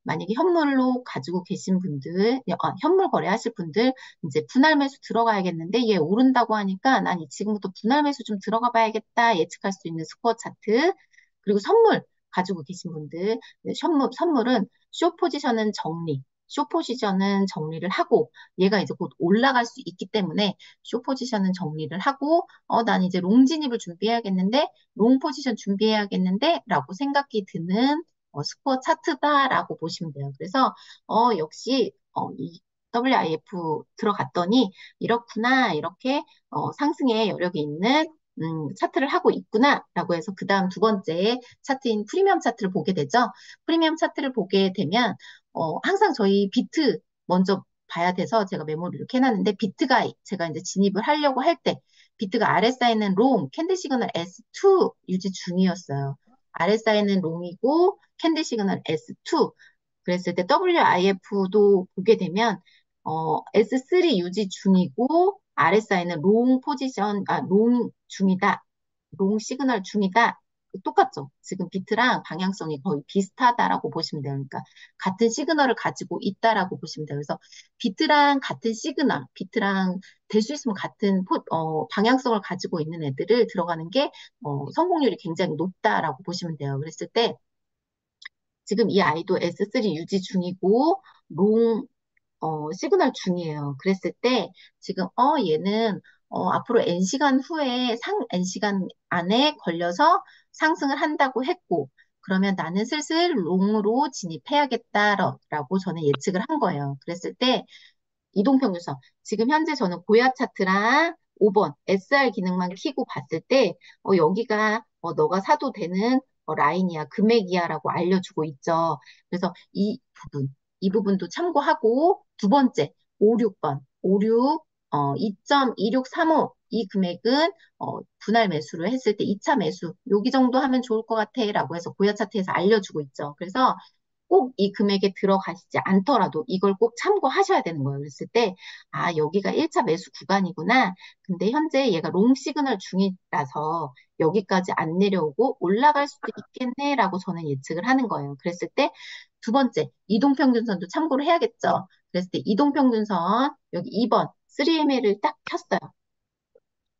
만약에 현물로 가지고 계신 분들, 현물 거래하실 분들, 이제 분할 매수 들어가야겠는데 얘 오른다고 하니까 난 지금부터 분할 매수 좀 들어가 봐야겠다 예측할 수 있는 스코어 차트 그리고 선물 가지고 계신 분들 선물은 쇼 포지션은 정리를 하고 얘가 이제 곧 올라갈 수 있기 때문에 쇼 포지션은 정리를 하고 난 이제 롱 진입을 준비해야겠는데 롱 포지션 준비해야겠는데 라고 생각이 드는 스코어 차트다라고 보시면 돼요. 그래서 역시 이 WIF 들어갔더니 이렇구나 이렇게 상승의 여력이 있는 차트를 하고 있구나라고 해서 그 다음 두 번째 차트인 프리미엄 차트를 보게 되죠. 프리미엄 차트를 보게 되면 항상 저희 비트 먼저 봐야 돼서 제가 메모를 이렇게 해놨는데 비트가 제가 이제 진입을 하려고 할 때 비트가 RSI는 롱, 캔들 시그널 S2 유지 중이었어요. RSI는 롱이고 캔들 시그널 S2. 그랬을 때 WIF도 보게 되면 S3 유지 중이고 RSI는 롱 포지션, 롱 중이다. 롱 시그널 중이다. 똑같죠. 지금 비트랑 방향성이 거의 비슷하다라고 보시면 돼요. 그러니까 같은 시그널을 가지고 있다라고 보시면 돼요. 그래서 비트랑 같은 시그널, 비트랑 될 수 있으면 같은 방향성을 가지고 있는 애들을 들어가는 게 성공률이 굉장히 높다라고 보시면 돼요. 그랬을 때 지금 이 아이도 S3 유지 중이고 롱 시그널 중이에요. 그랬을 때 지금 얘는 앞으로 N시간 후에 N시간 안에 걸려서 상승을 한다고 했고 그러면 나는 슬슬 롱으로 진입해야겠다라고 저는 예측을 한 거예요. 그랬을 때 이동평균선. 지금 현재 저는 고야 차트랑 5번 SR 기능만 키고 봤을 때 여기가 너가 사도 되는 라인이야, 금액이야라고 알려주고 있죠. 그래서 이 부분도 참고하고 두 번째 5, 6번, 5, 6, 2.2635 이 금액은 분할 매수를 했을 때 2차 매수 여기 정도 하면 좋을 것 같아라고 해서 고야 차트에서 알려주고 있죠. 그래서 꼭 이 금액에 들어가시지 않더라도 이걸 꼭 참고하셔야 되는 거예요. 그랬을 때, 여기가 1차 매수 구간이구나. 근데 현재 얘가 롱 시그널 중이라서 여기까지 안 내려오고 올라갈 수도 있겠네라고 저는 예측을 하는 거예요. 그랬을 때 두 번째, 이동평균선도 참고를 해야겠죠. 그랬을 때 이동평균선 여기 2번 3ML을 딱 켰어요.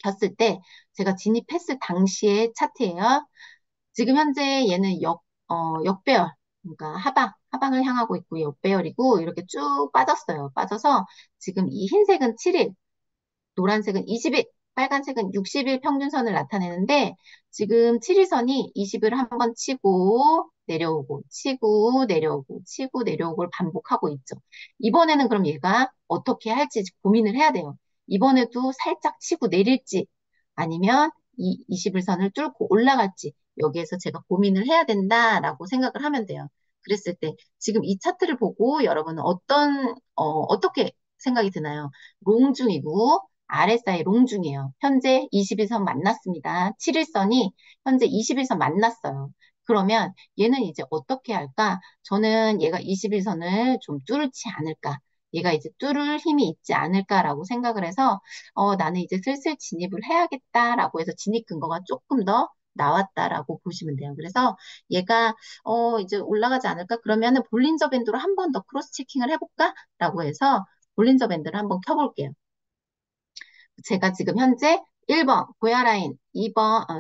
켰을 때 제가 진입했을 당시의 차트예요. 지금 현재 얘는 역배열, 그러니까 하방을 향하고 있고 역배열이고 이렇게 쭉 빠졌어요. 빠져서 지금 이 흰색은 7일, 노란색은 20일, 빨간색은 60일 평균선을 나타내는데 지금 7일선이 20을 한번 치고 내려오고 치고 내려오고 치고 내려오고를 반복하고 있죠. 이번에는 그럼 얘가 어떻게 할지 고민을 해야 돼요. 이번에도 살짝 치고 내릴지 아니면 이 21선을 뚫고 올라갈지 여기에서 제가 고민을 해야 된다라고 생각을 하면 돼요. 그랬을 때 지금 이 차트를 보고 여러분은 어떻게 생각이 드나요? 롱 중이고 RSI 롱 중이에요. 현재 21선 만났습니다. 7일선이 현재 21선 만났어요. 그러면 얘는 이제 어떻게 할까? 저는 얘가 21선을 좀 뚫지 않을까? 얘가 이제 뚫을 힘이 있지 않을까라고 생각을 해서 나는 이제 슬슬 진입을 해야겠다라고 해서 진입 근거가 조금 더 나왔다라고 보시면 돼요. 그래서 얘가 이제 올라가지 않을까? 그러면은 볼린저 밴드로 한 번 더 크로스 체킹을 해볼까?라고 해서 볼린저 밴드를 한번 켜볼게요. 제가 지금 현재 1번 고야라인,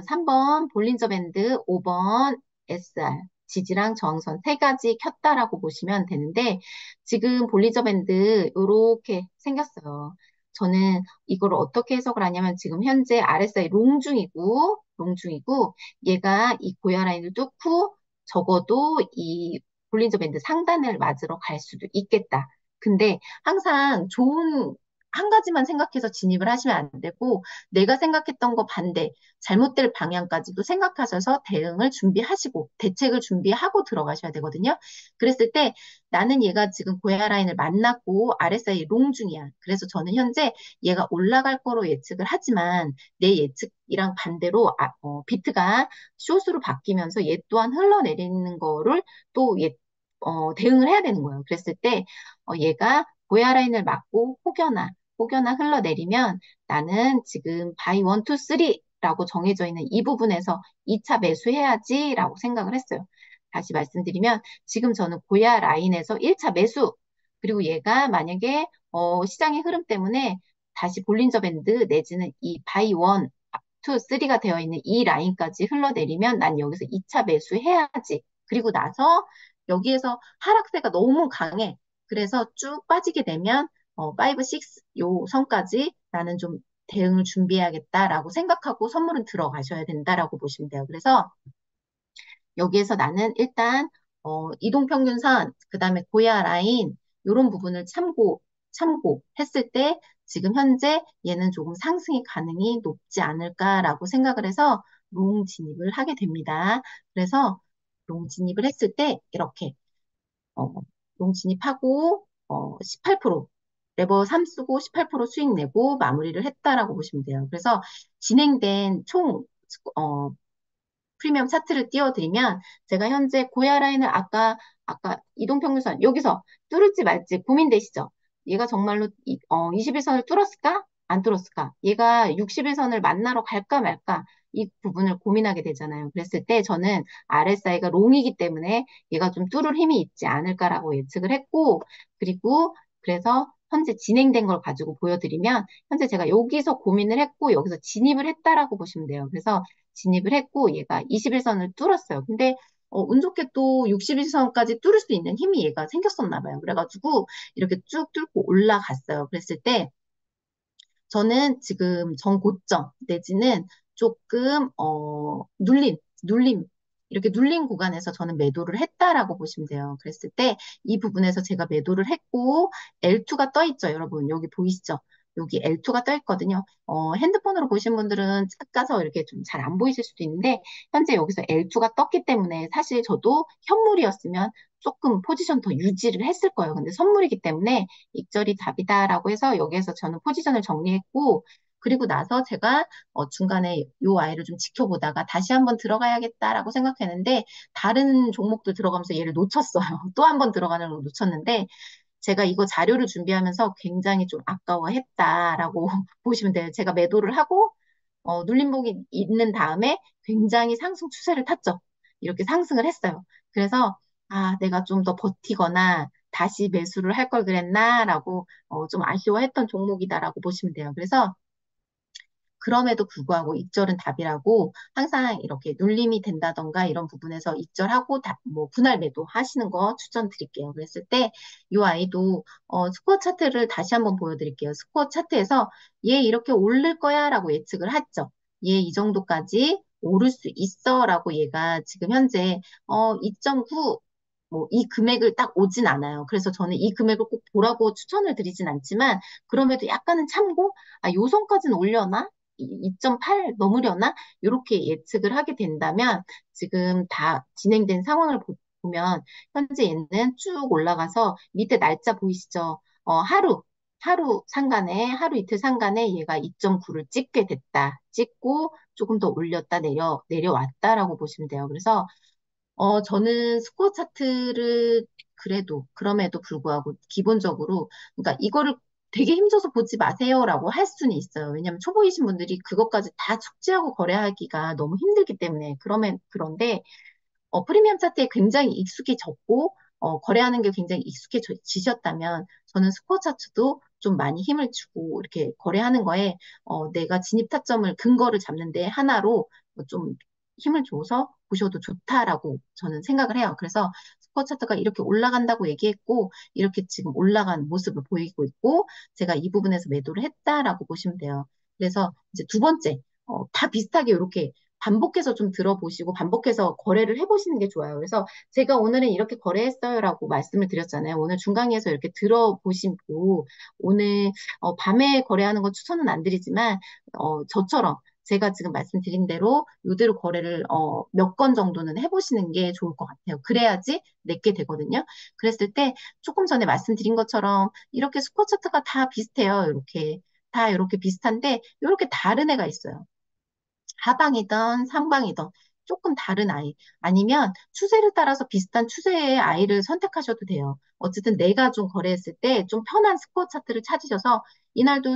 3번 볼린저 밴드, 5번 SR, 지지랑 저항선 세 가지 켰다라고 보시면 되는데 지금 볼린저 밴드 이렇게 생겼어요. 저는 이걸 어떻게 해석을 하냐면 지금 현재 RSI 롱 중이고 얘가 이 고야라인을 뚫고 적어도 이 볼린저 밴드 상단을 맞으러 갈 수도 있겠다. 근데 항상 한 가지만 생각해서 진입을 하시면 안 되고 내가 생각했던 거 반대, 잘못될 방향까지도 생각하셔서 대응을 준비하시고 대책을 준비하고 들어가셔야 되거든요. 그랬을 때 나는 얘가 지금 고야 라인을 만났고 RSI 롱 중이야. 그래서 저는 현재 얘가 올라갈 거로 예측을 하지만 내 예측이랑 반대로 비트가 숏으로 바뀌면서 얘 또한 흘러내리는 거를 또 대응을 해야 되는 거예요. 그랬을 때 얘가 고야 라인을 맞고 혹여나 흘러내리면 나는 지금 바이 원, 투, 쓰리라고 정해져 있는 이 부분에서 2차 매수해야지라고 생각을 했어요. 다시 말씀드리면 지금 저는 고야 라인에서 1차 매수 그리고 얘가 만약에 시장의 흐름 때문에 다시 볼린저 밴드 내지는 이 바이 원, 투, 쓰리가 되어 있는 이 라인까지 흘러내리면 난 여기서 2차 매수해야지. 그리고 나서 여기에서 하락세가 너무 강해. 그래서 쭉 빠지게 되면 5, 6, 요 선까지 나는 좀 대응을 준비해야겠다라고 생각하고 선물은 들어가셔야 된다라고 보시면 돼요. 그래서 여기에서 나는 일단 이동평균선, 그다음에 고야 라인 이런 부분을 참고했을 때 지금 현재 얘는 조금 상승의 가능이 높지 않을까라고 생각을 해서 롱 진입을 하게 됩니다. 그래서 롱 진입을 했을 때 이렇게 어, 롱 진입하고 18%. 레버 3 쓰고 18% 수익 내고 마무리를 했다라고 보시면 돼요. 그래서 진행된 총 어, 프리미엄 차트를 띄워드리면 제가 현재 고야 라인을 아까 이동평균선 여기서 뚫을지 말지 고민되시죠? 얘가 정말로 21선을 뚫었을까? 안 뚫었을까? 얘가 61선을 만나러 갈까 말까? 이 부분을 고민하게 되잖아요. 그랬을 때 저는 RSI가 롱이기 때문에 얘가 좀 뚫을 힘이 있지 않을까라고 예측을 했고, 그리고 그래서 현재 진행된 걸 가지고 보여드리면 현재 제가 여기서 고민을 했고 여기서 진입을 했다라고 보시면 돼요. 그래서 진입을 했고 얘가 21선을 뚫었어요. 근데 운 좋게 또 61선까지 뚫을 수 있는 힘이 얘가 생겼었나 봐요. 그래가지고 이렇게 쭉 뚫고 올라갔어요. 그랬을 때 저는 지금 전고점 내지는 조금 눌림 이렇게 눌린 구간에서 저는 매도를 했다라고 보시면 돼요. 그랬을 때 이 부분에서 제가 매도를 했고 L2가 떠 있죠, 여러분. 여기 보이시죠? 여기 L2가 떠 있거든요. 핸드폰으로 보신 분들은 작아서 이렇게 좀 잘 안 보이실 수도 있는데 현재 여기서 L2가 떴기 때문에 사실 저도 현물이었으면 조금 포지션 더 유지를 했을 거예요. 근데 선물이기 때문에 익절이 답이다라고 해서 여기에서 저는 포지션을 정리했고 그리고 나서 제가 중간에 요 아이를 좀 지켜보다가 다시 한번 들어가야겠다라고 생각했는데 다른 종목도 들어가면서 얘를 놓쳤어요. 또 한 번 들어가는 걸 놓쳤는데 제가 이거 자료를 준비하면서 굉장히 좀 아까워했다라고 보시면 돼요. 제가 매도를 하고 눌림목이 있는 다음에 굉장히 상승 추세를 탔죠. 이렇게 상승을 했어요. 그래서 내가 좀 더 버티거나 다시 매수를 할 걸 그랬나라고 좀 아쉬워했던 종목이다라고 보시면 돼요. 그래서 그럼에도 불구하고 익절은 답이라고 항상 이렇게 눌림이 된다던가 이런 부분에서 익절하고 뭐 분할 매도 하시는 거 추천드릴게요. 그랬을 때 이 아이도 스코어 차트를 다시 한번 보여드릴게요. 스코어 차트에서 얘 이렇게 오를 거야라고 예측을 했죠. 얘 이 정도까지 오를 수 있어라고 얘가 지금 현재 2.9 뭐 이 금액을 딱 오진 않아요. 그래서 저는 이 금액을 꼭 보라고 추천을 드리진 않지만 그럼에도 약간은 참고 요 선까지는 올려나? 2.8 넘으려나? 이렇게 예측을 하게 된다면 지금 다 진행된 상황을 보면 현재 얘는 쭉 올라가서 밑에 날짜 보이시죠? 하루 상간에 하루 이틀 상간에 얘가 2.9를 찍게 됐다. 찍고 조금 더 올렸다 내려왔다라고 보시면 돼요. 그래서 저는 스코어 차트를 그럼에도 불구하고 기본적으로, 그러니까 이거를 되게 힘줘서 보지 마세요라고 할 수는 있어요. 왜냐하면 초보이신 분들이 그것까지 다 숙지하고 거래하기가 너무 힘들기 때문에. 그런데 프리미엄 차트에 굉장히 익숙해졌고, 거래하는 게 굉장히 익숙해지셨다면, 저는 스코어 차트도 좀 많이 힘을 주고, 이렇게 거래하는 거에, 내가 진입 타점을, 근거를 잡는데 하나로 좀 힘을 줘서 보셔도 좋다라고 저는 생각을 해요. 그래서 스코어 차트가 이렇게 올라간다고 얘기했고, 이렇게 지금 올라간 모습을 보이고 있고, 제가 이 부분에서 매도를 했다라고 보시면 돼요. 그래서 이제 두 번째, 다 비슷하게 이렇게 반복해서 좀 들어보시고 반복해서 거래를 해보시는 게 좋아요. 그래서 제가 오늘은 이렇게 거래했어요라고 말씀을 드렸잖아요. 오늘 중강에서 이렇게 들어보시고 오늘 밤에 거래하는 건 추천은 안 드리지만 저처럼 제가 지금 말씀드린 대로 이대로 거래를 몇 건 정도는 해보시는 게 좋을 것 같아요. 그래야지 내게 되거든요. 그랬을 때 조금 전에 말씀드린 것처럼 이렇게 스코어 차트가 다 비슷해요. 이렇게 다 이렇게 비슷한데 이렇게 다른 애가 있어요. 하방이든 상방이든 조금 다른 아이 아니면 추세를 따라서 비슷한 추세의 아이를 선택하셔도 돼요. 어쨌든 내가 좀 거래했을 때 좀 편한 스코어 차트를 찾으셔서 이날도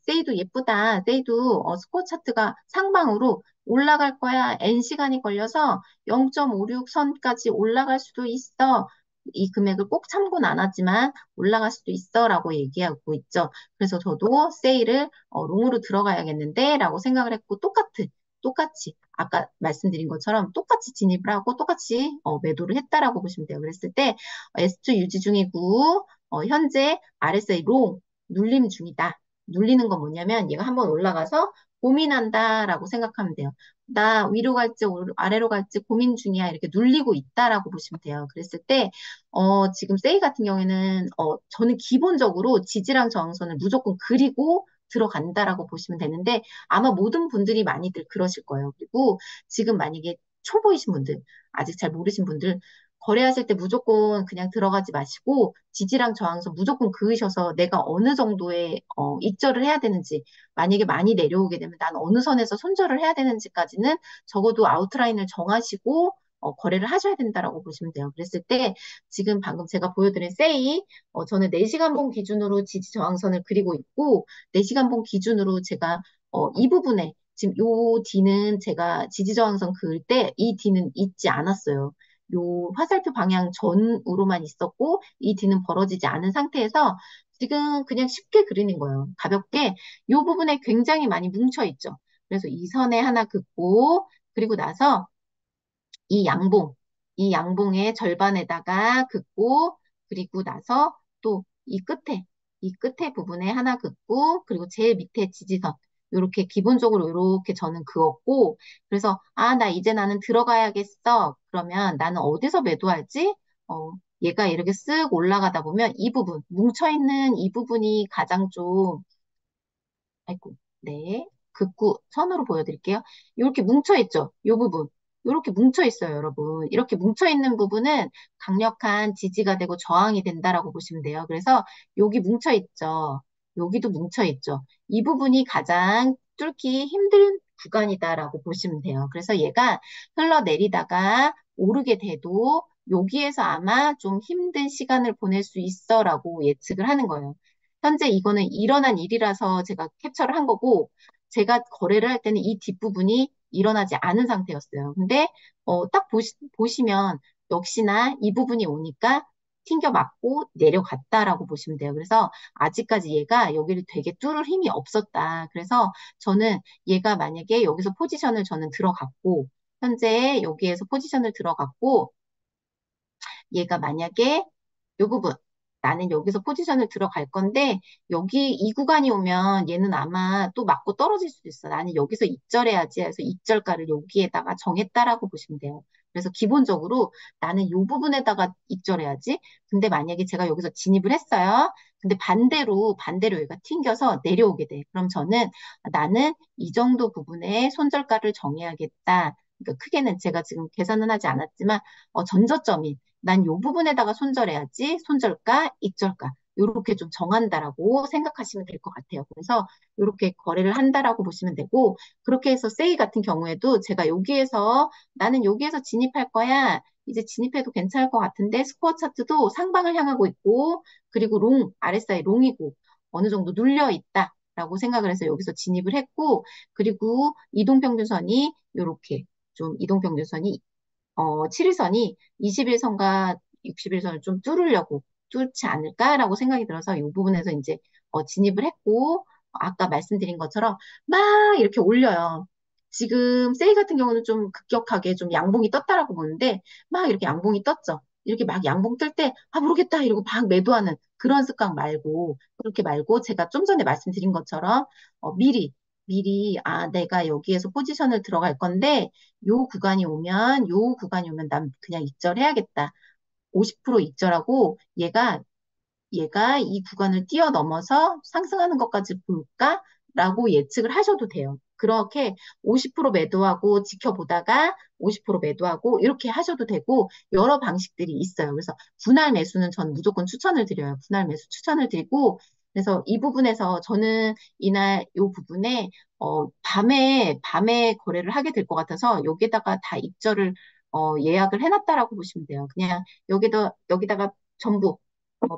세이도 예쁘다. 세이도 스코어 차트가 상방으로 올라갈 거야. N 시간이 걸려서 0.56 선까지 올라갈 수도 있어. 이 금액을 꼭 참고는 안 하지만 올라갈 수도 있어라고 얘기하고 있죠. 그래서 저도 세일을 롱으로 들어가야겠는데 라고 생각을 했고 똑같이 아까 말씀드린 것처럼 똑같이 진입을 하고 똑같이 매도를 했다라고 보시면 돼요. 그랬을 때 S2 유지 중이고 현재 RSI 롱 눌림 중이다. 눌리는 건 뭐냐면 얘가 한번 올라가서 고민한다라고 생각하면 돼요. 나 위로 갈지 아래로 갈지 고민 중이야. 이렇게 눌리고 있다라고 보시면 돼요. 그랬을 때 지금 세이 같은 경우에는 저는 기본적으로 지지랑 저항선을 무조건 그리고 들어간다라고 보시면 되는데 아마 모든 분들이 많이들 그러실 거예요. 그리고 지금 만약에 초보이신 분들, 아직 잘 모르신 분들 거래하실 때 무조건 그냥 들어가지 마시고 지지랑 저항선 무조건 그으셔서 내가 어느 정도의 익절을 해야 되는지 만약에 많이 내려오게 되면 난 어느 선에서 손절을 해야 되는지까지는 적어도 아웃라인을 정하시고 거래를 하셔야 된다라고 보시면 돼요. 그랬을 때 지금 방금 제가 보여드린 세이 저는 4시간 봉 기준으로 지지 저항선을 그리고 있고 4시간 봉 기준으로 제가 이 부분에 지금 요 D는 제가 지지 저항선 그을 때 이 D는 있지 않았어요. 요 화살표 방향 전으로만 있었고 이 D는 벌어지지 않은 상태에서 지금 그냥 쉽게 그리는 거예요. 가볍게 요 부분에 굉장히 많이 뭉쳐 있죠. 그래서 이 선에 하나 긋고 그리고 나서 이 양봉, 이 양봉의 절반에다가 긋고 그리고 나서 또 이 끝에 부분에 하나 긋고 그리고 제일 밑에 지지선 요렇게 기본적으로 요렇게 저는 그었고 그래서 아, 나 이제 나는 들어가야겠어. 그러면 나는 어디서 매도할지? 얘가 이렇게 쓱 올라가다 보면 이 부분, 뭉쳐있는 이 부분이 가장 좀 아이고, 네. 극구 선으로 보여드릴게요. 이렇게 뭉쳐있죠? 이 부분. 이렇게 뭉쳐있어요, 여러분. 이렇게 뭉쳐있는 부분은 강력한 지지가 되고 저항이 된다라고 보시면 돼요. 그래서 여기 뭉쳐있죠? 여기도 뭉쳐있죠? 이 부분이 가장 뚫기 힘든 구간이다라고 보시면 돼요. 그래서 얘가 흘러내리다가 오르게 돼도 여기에서 아마 좀 힘든 시간을 보낼 수 있어라고 예측을 하는 거예요. 현재 이거는 일어난 일이라서 제가 캡처를 한 거고, 제가 거래를 할 때는 이 뒷부분이 일어나지 않은 상태였어요. 근데, 딱 보시면, 역시나 이 부분이 오니까 튕겨 맞고 내려갔다라고 보시면 돼요. 그래서 아직까지 얘가 여기를 되게 뚫을 힘이 없었다. 그래서 저는 얘가 만약에 여기서 포지션을 저는 들어갔고, 현재 여기에서 포지션을 들어갔고, 얘가 만약에 이 부분 나는 여기서 포지션을 들어갈 건데 여기 이 구간이 오면 얘는 아마 또 맞고 떨어질 수도 있어. 나는 여기서 익절해야지 해서 익절가를 여기에다가 정했다라고 보시면 돼요. 그래서 기본적으로 나는 이 부분에다가 익절해야지. 근데 만약에 제가 여기서 진입을 했어요. 근데 반대로 얘가 튕겨서 내려오게 돼. 그럼 저는 나는 이 정도 부분에 손절가를 정해야겠다. 그러니까 크게는 제가 지금 계산은 하지 않았지만 전저점이 난 요 부분에다가 손절해야지, 손절가, 익절가. 요렇게 좀 정한다라고 생각하시면 될 것 같아요. 그래서 요렇게 거래를 한다라고 보시면 되고, 그렇게 해서 세이 같은 경우에도 제가 여기에서, 나는 여기에서 진입할 거야. 이제 진입해도 괜찮을 것 같은데, 스코어 차트도 상방을 향하고 있고, 그리고 RSI 롱이고, 어느 정도 눌려 있다. 라고 생각을 해서 여기서 진입을 했고, 그리고 이동평균선이 요렇게 좀 이동평균선이 7일선이 20일선과 60일선을 좀 뚫지 않을까라고 생각이 들어서 이 부분에서 이제 진입을 했고, 아까 말씀드린 것처럼 막 이렇게 올려요. 지금 세이 같은 경우는 좀 급격하게 좀 양봉이 떴다라고 보는데, 막 이렇게 양봉이 떴죠. 이렇게 막 양봉 뜰 때, 아, 모르겠다. 이러고 막 매도하는 그런 습관 말고, 그렇게 말고, 제가 좀 전에 말씀드린 것처럼, 미리, 아, 내가 여기에서 포지션을 들어갈 건데, 요 구간이 오면 난 그냥 익절해야겠다. 50% 익절하고 얘가 이 구간을 뛰어넘어서 상승하는 것까지 볼까? 라고 예측을 하셔도 돼요. 그렇게 50% 매도하고 지켜보다가 50% 매도하고 이렇게 하셔도 되고 여러 방식들이 있어요. 그래서 분할 매수는 전 무조건 추천을 드려요. 분할 매수 추천을 드리고 그래서 이 부분에서 저는 이날 이 부분에 밤에 거래를 하게 될 것 같아서 여기다가 다 입절을 예약을 해놨다라고 보시면 돼요. 그냥 여기다가 전부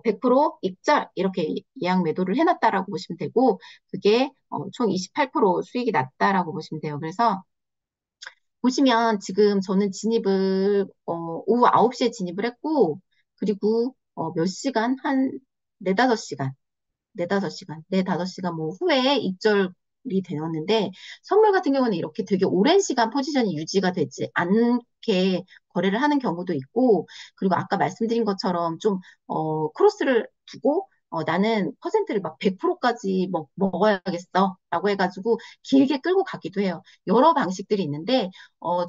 100% 입절 이렇게 예약 매도를 해놨다라고 보시면 되고 그게 총 28% 수익이 났다라고 보시면 돼요. 그래서 보시면 지금 저는 진입을 오후 9시에 진입을 했고 그리고 몇 시간 한 네다섯 시간 네다섯 시간 뭐 후에 입절이 되었는데 선물 같은 경우는 이렇게 되게 오랜 시간 포지션이 유지가 되지 않게 거래를 하는 경우도 있고 그리고 아까 말씀드린 것처럼 좀 크로스를 두고 나는 퍼센트를 막 100%까지 먹어야겠어 라고 해가지고 길게 끌고 가기도 해요. 여러 방식들이 있는데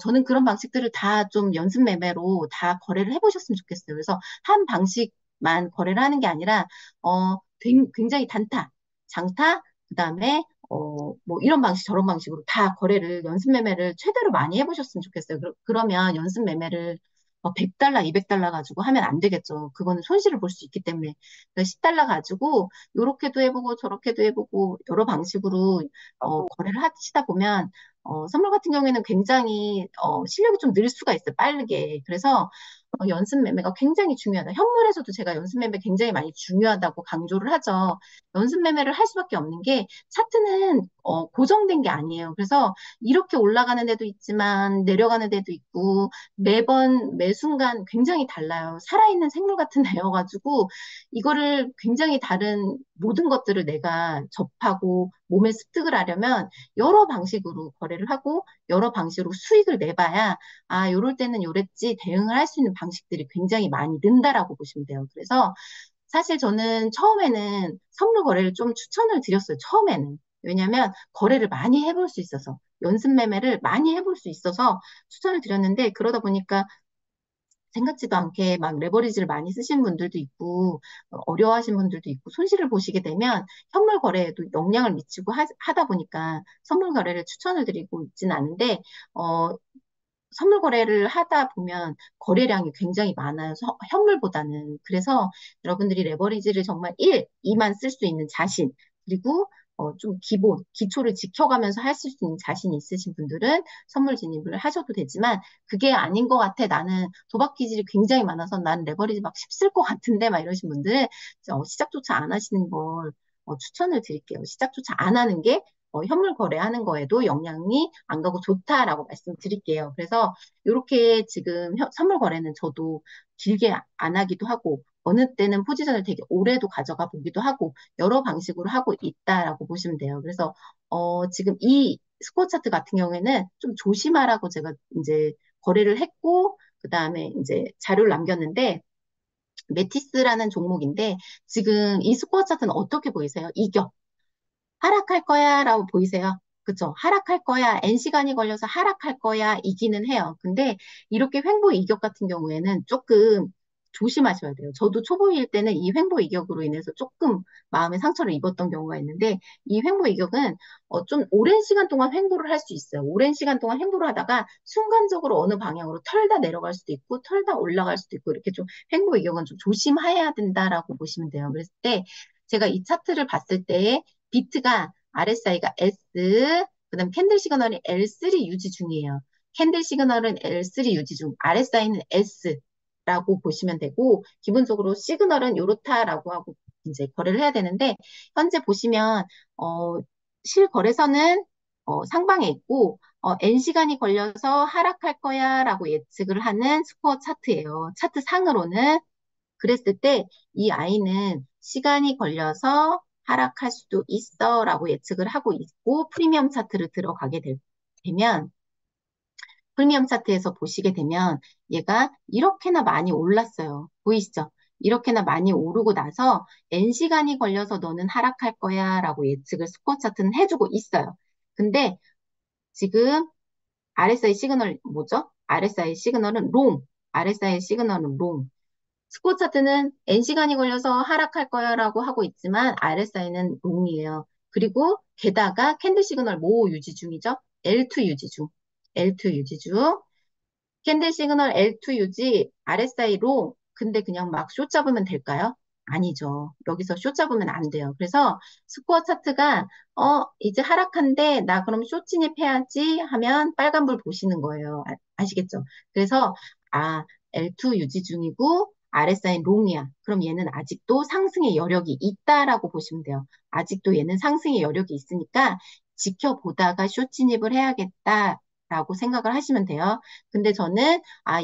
저는 그런 방식들을 다 좀 연습 매매로 다 거래를 해보셨으면 좋겠어요. 그래서 한 방식만 거래를 하는 게 아니라 굉장히 장타, 그다음에 뭐 이런 방식 저런 방식으로 다 거래를 연습 매매를 최대로 많이 해보셨으면 좋겠어요. 그러면 연습 매매를 $100, $200 가지고 하면 안 되겠죠. 그거는 손실을 볼 수 있기 때문에. 그래서 $10 가지고 요렇게도 해보고 저렇게도 해보고 여러 방식으로 거래를 하시다 보면 선물 같은 경우에는 굉장히 실력이 좀 늘 수가 있어요. 빠르게. 그래서 연습 매매가 굉장히 중요하다. 현물에서도 제가 연습 매매 굉장히 많이 중요하다고 강조를 하죠. 연습 매매를 할 수밖에 없는 게 차트는 고정된 게 아니에요. 그래서 이렇게 올라가는 데도 있지만 내려가는 데도 있고 매번 매 순간 굉장히 달라요. 살아있는 생물 같은 애여가지고 이거를 굉장히 다른 모든 것들을 내가 접하고 몸에 습득을 하려면 여러 방식으로 거래를 하고 여러 방식으로 수익을 내봐야 요럴 때는 요랬지 대응을 할 수 있는 방식들이 굉장히 많이 는다라고 보시면 돼요. 그래서 사실 저는 처음에는 선물 거래를 좀 추천을 드렸어요. 처음에는. 왜냐하면 거래를 많이 해볼 수 있어서 연습 매매를 많이 해볼 수 있어서 추천을 드렸는데 그러다 보니까 생각지도 않게 막 레버리지를 많이 쓰신 분들도 있고 어려워하신 분들도 있고 손실을 보시게 되면 현물 거래에도 영향을 미치고 다 보니까 선물 거래를 추천을 드리고 있지는 않은데 어, 선물 거래를 하다 보면 거래량이 굉장히 많아요. 현물보다는. 그래서 여러분들이 레버리지를 정말 1, 2만 쓸 수 있는 자신, 그리고 좀 기초를 지켜가면서 하실 수 있는 자신이 있으신 분들은 선물 진입을 하셔도 되지만 그게 아닌 것 같아. 나는 도박 기질이 굉장히 많아서 난 레버리지 막 쉽을 것 같은데 막 이러신 분들은 시작조차 안 하시는 걸 추천을 드릴게요. 시작조차 안 하는 게 현물 거래하는 거에도 영향이 안 가고 좋다라고 말씀드릴게요. 그래서 이렇게 지금 선물 거래는 저도 길게 안 하기도 하고 어느 때는 포지션을 되게 오래도 가져가 보기도 하고 여러 방식으로 하고 있다라고 보시면 돼요. 그래서 지금 이 스코어 차트 같은 경우에는 좀 조심하라고 제가 이제 거래를 했고 그다음에 이제 자료를 남겼는데 메티스라는 종목인데 지금 이 스코어 차트는 어떻게 보이세요? 이격. 하락할 거야 라고 보이세요? 그쵸? 하락할 거야. N시간이 걸려서 하락할 거야. 이기는 해요. 근데 이렇게 횡보 이격 같은 경우에는 조금 조심하셔야 돼요. 저도 초보일 때는 이 횡보 이격으로 인해서 조금 마음의 상처를 입었던 경우가 있는데 이 횡보 이격은 좀 오랜 시간 동안 횡보를 할 수 있어요. 오랜 시간 동안 횡보를 하다가 순간적으로 어느 방향으로 털다 내려갈 수도 있고 털다 올라갈 수도 있고 이렇게 좀 횡보 이격은 좀 조심해야 된다라고 보시면 돼요. 그랬을 때 제가 이 차트를 봤을 때 비트가 RSI가 S, 그다음 캔들 시그널이 L3 유지 중이에요. 캔들 시그널은 L3 유지 중, RSI는 S라고 보시면 되고, 기본적으로 시그널은 요렇다라고 하고 이제 거래를 해야 되는데, 현재 보시면, 실거래선은 상방에 있고, N시간이 걸려서 하락할 거야 라고 예측을 하는 스코어 차트예요. 차트 상으로는 그랬을 때 이 아이는 시간이 걸려서 하락할 수도 있어 라고 예측을 하고 있고 프리미엄 차트를 되면 프리미엄 차트에서 보시게 되면 얘가 이렇게나 많이 올랐어요. 보이시죠? 이렇게나 많이 오르고 나서 N시간이 걸려서 너는 하락할 거야 라고 예측을 스코어 차트는 해주고 있어요. 근데 지금 RSI 시그널 뭐죠? RSI 시그널은 롱. RSI 시그널은 롱. 스코어 차트는 N시간이 걸려서 하락할 거야라고 하고 있지만 RSI는 롱이에요. 그리고 게다가 캔들 시그널 뭐 유지 중이죠? L2 유지 중. L2 유지 중. 캔들 시그널 L2 유지, RSI 롱. 근데 그냥 막 숏 잡으면 될까요? 아니죠. 여기서 숏 잡으면 안 돼요. 그래서 스코어 차트가 이제 하락한데 나 그럼 숏 진입해야지 하면 빨간불 보시는 거예요. 아시겠죠? 그래서 L2 유지 중이고 RSI 롱이야. 그럼 얘는 아직도 상승의 여력이 있다라고 보시면 돼요. 아직도 얘는 상승의 여력이 있으니까 지켜보다가 숏 진입을 해야겠다라고 생각을 하시면 돼요. 근데 저는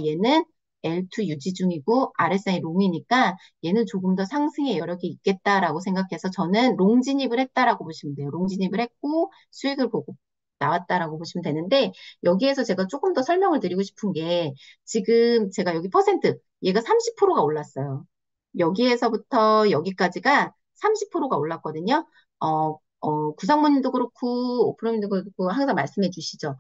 얘는 L2 유지 중이고 RSI 롱이니까 얘는 조금 더 상승의 여력이 있겠다라고 생각해서 저는 롱 진입을 했다라고 보시면 돼요. 롱 진입을 했고 수익을 보고 나왔다라고 보시면 되는데 여기에서 제가 조금 더 설명을 드리고 싶은 게 지금 제가 여기 퍼센트 얘가 30%가 올랐어요. 여기에서부터 여기까지가 30%가 올랐거든요. 구상무님도 그렇고 오프로님도 그렇고 항상 말씀해 주시죠.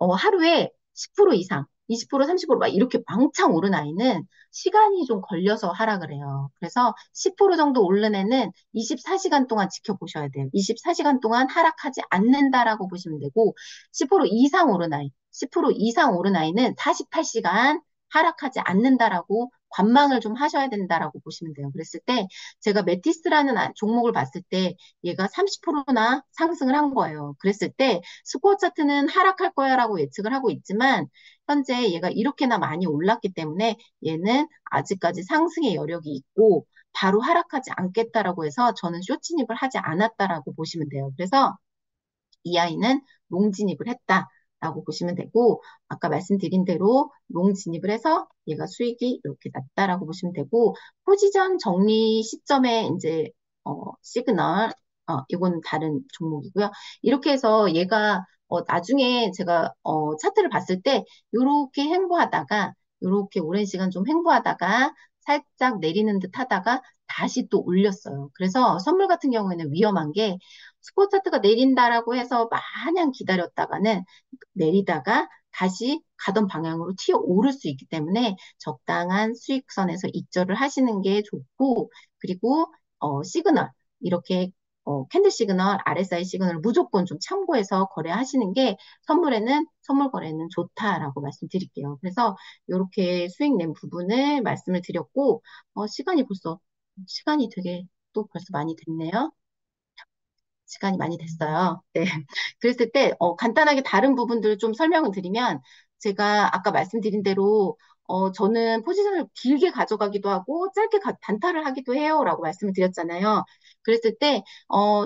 하루에 10% 이상, 20%, 30%막 이렇게 왕창 오른 아이는 시간이 좀 걸려서 하락을 해요. 그래서 10% 정도 오른 애는 24시간 동안 지켜보셔야 돼요. 24시간 동안 하락하지 않는다라고 보시면 되고, 10% 이상 오른 아이, 10% 이상 오른 아이는 48시간 하락하지 않는다라고 관망을 좀 하셔야 된다라고 보시면 돼요. 그랬을 때 제가 메티스라는 종목을 봤을 때 얘가 30%나 상승을 한 거예요. 그랬을 때 스코어 차트는 하락할 거야라고 예측을 하고 있지만 현재 얘가 이렇게나 많이 올랐기 때문에 얘는 아직까지 상승의 여력이 있고 바로 하락하지 않겠다라고 해서 저는 숏 진입을 하지 않았다라고 보시면 돼요. 그래서 이 아이는 롱 진입을 했다라고 보시면 되고 아까 말씀드린 대로 롱 진입을 해서 얘가 수익이 이렇게 났다라고 보시면 되고 포지션 정리 시점에 이제 시그널 이건 다른 종목이고요. 이렇게 해서 얘가 나중에 제가 차트를 봤을 때 이렇게 횡보하다가 이렇게 오랜 시간 좀 횡보하다가 살짝 내리는 듯 하다가 다시 또 올렸어요. 그래서 선물 같은 경우에는 위험한 게 스포 차트가 내린다라고 해서 마냥 기다렸다가는 내리다가 다시 가던 방향으로 튀어 오를 수 있기 때문에 적당한 수익선에서 익절을 하시는 게 좋고 그리고 시그널 이렇게 캔들 시그널, RSI 시그널을 무조건 좀 참고해서 거래하시는 게 선물 거래는 좋다라고 말씀드릴게요. 그래서 이렇게 수익 낸 부분을 말씀을 드렸고 시간이 되게 또 벌써 많이 됐네요. 시간이 많이 됐어요. 네. 그랬을 때, 간단하게 다른 부분들 좀 설명을 드리면, 제가 아까 말씀드린 대로, 저는 포지션을 길게 가져가기도 하고, 짧게 단타를 하기도 해요. 라고 말씀을 드렸잖아요. 그랬을 때,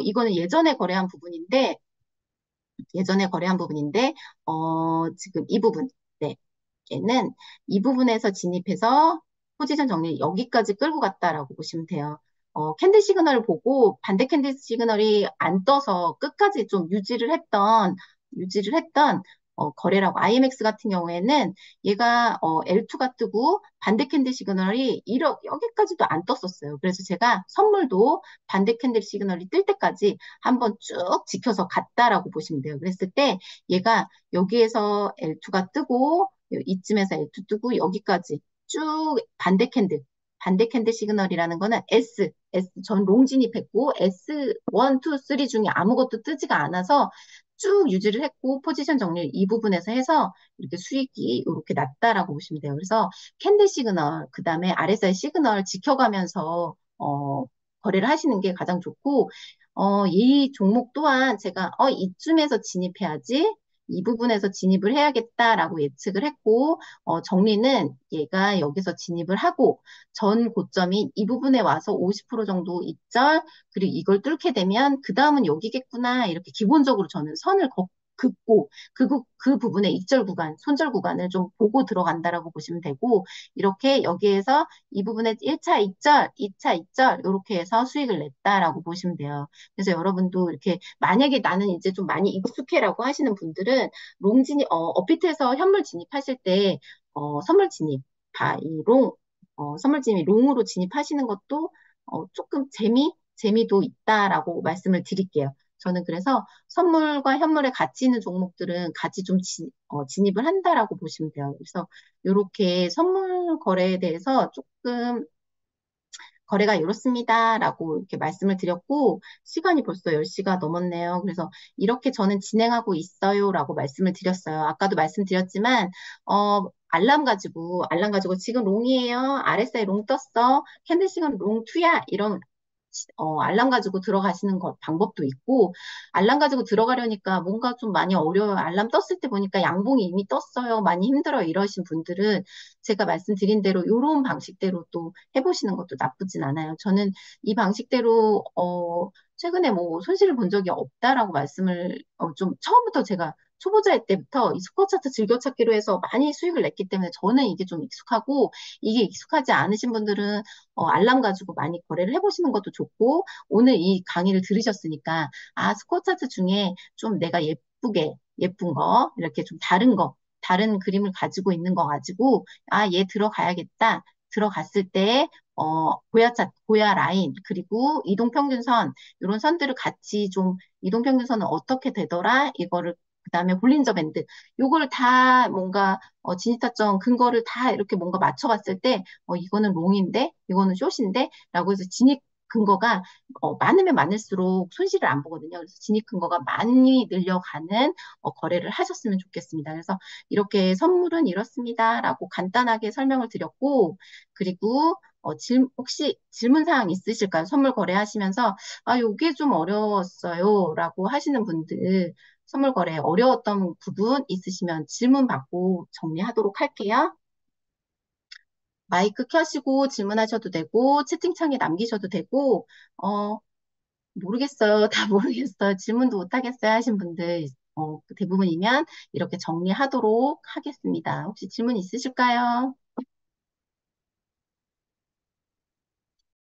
이거는 예전에 거래한 부분인데, 지금 이 부분, 네. 얘는 이 부분에서 진입해서 포지션 정리 여기까지 끌고 갔다라고 보시면 돼요. 캔들 시그널을 보고 반대 캔들 시그널이 안 떠서 끝까지 좀 유지를 했던 거래라고 IMX 같은 경우에는 얘가 L2가 뜨고 반대 캔들 시그널이 여기까지도 안 떴었어요. 그래서 제가 선물도 반대 캔들 시그널이 뜰 때까지 한번 쭉 지켜서 갔다라고 보시면 돼요. 그랬을 때 얘가 여기에서 L2가 뜨고 이쯤에서 L2 뜨고 여기까지 쭉 반대 캔들 시그널이라는 거는 전 롱 진입했고 S 1, 2, 3 중에 아무것도 뜨지가 않아서 쭉 유지를 했고 포지션 정리를 이 부분에서 해서 이렇게 수익이 이렇게 났다라고 보시면 돼요. 그래서 캔들 시그널, 그 다음에 RSI 시그널 지켜가면서 거래를 하시는 게 가장 좋고 이 종목 또한 제가 이쯤에서 진입해야지 이 부분에서 진입을 해야겠다라고 예측을 했고 정리는 얘가 여기서 진입을 하고 전 고점인 이 부분에 와서 50% 정도 입절 그리고 이걸 뚫게 되면 그 다음은 여기겠구나 이렇게 기본적으로 저는 선을 긋고 그 부분의 익절 구간, 손절 구간을 좀 보고 들어간다라고 보시면 되고 이렇게 여기에서 이 부분에 1차 익절, 2차 익절 이렇게 해서 수익을 냈다라고 보시면 돼요. 그래서 여러분도 이렇게 만약에 나는 이제 좀 많이 익숙해라고 하시는 분들은 업비트에서 현물 진입하실 때 선물 진입, 선물 진입 롱으로 진입하시는 것도 조금 재미도 있다라고 말씀을 드릴게요. 저는 그래서 선물과 현물의 가치 있는 종목들은 같이 좀 진입을 한다라고 보시면 돼요. 그래서 이렇게 선물 거래에 대해서 조금 거래가 이렇습니다라고 이렇게 말씀을 드렸고 시간이 벌써 10시가 넘었네요. 그래서 이렇게 저는 진행하고 있어요라고 말씀을 드렸어요. 아까도 말씀드렸지만 알람 가지고 지금 롱이에요. RSI 롱 떴어. 캔들싱은 롱 2야. 이런 알람 가지고 들어가시는 방법도 있고, 알람 가지고 들어가려니까 뭔가 좀 많이 어려워요. 알람 떴을 때 보니까 양봉이 이미 떴어요. 많이 힘들어요. 이러신 분들은 제가 말씀드린 대로 이런 방식대로 또 해보시는 것도 나쁘진 않아요. 저는 이 방식대로, 최근에 뭐 손실을 본 적이 없다라고 말씀을, 좀 처음부터 제가 초보자일 때부터 이 스코어 차트 즐겨찾기로 해서 많이 수익을 냈기 때문에 저는 이게 좀 익숙하고, 이게 익숙하지 않으신 분들은 알람 가지고 많이 거래를 해보시는 것도 좋고, 오늘 이 강의를 들으셨으니까, 스코어 차트 중에 좀 내가 예쁜 거, 이렇게 좀 다른 그림을 가지고 있는 거 가지고, 얘 들어가야겠다. 들어갔을 때, 고야 라인, 그리고 이동평균선, 이런 선들을 같이 좀, 이동평균선은 어떻게 되더라? 이거를 그다음에 볼린저 밴드 요걸 다 뭔가 진입타점 근거를 다 이렇게 뭔가 맞춰봤을 때 이거는 롱인데 이거는 숏인데 라고 해서 근거가 많으면 많을수록 손실을 안 보거든요. 그래서 진입 근거가 많이 늘려가는 거래를 하셨으면 좋겠습니다. 그래서 이렇게 선물은 이렇습니다라고 간단하게 설명을 드렸고, 그리고 혹시 질문 사항 있으실까요? 선물 거래하시면서 아, 요게 좀 어려웠어요라고 하시는 분들, 선물 거래 어려웠던 부분 있으시면 질문 받고 정리하도록 할게요. 마이크 켜시고 질문하셔도 되고, 채팅창에 남기셔도 되고, 어, 모르겠어요. 다 모르겠어요. 질문도 못하겠어요. 하신 분들, 그 대부분이면 이렇게 정리하도록 하겠습니다. 혹시 질문 있으실까요?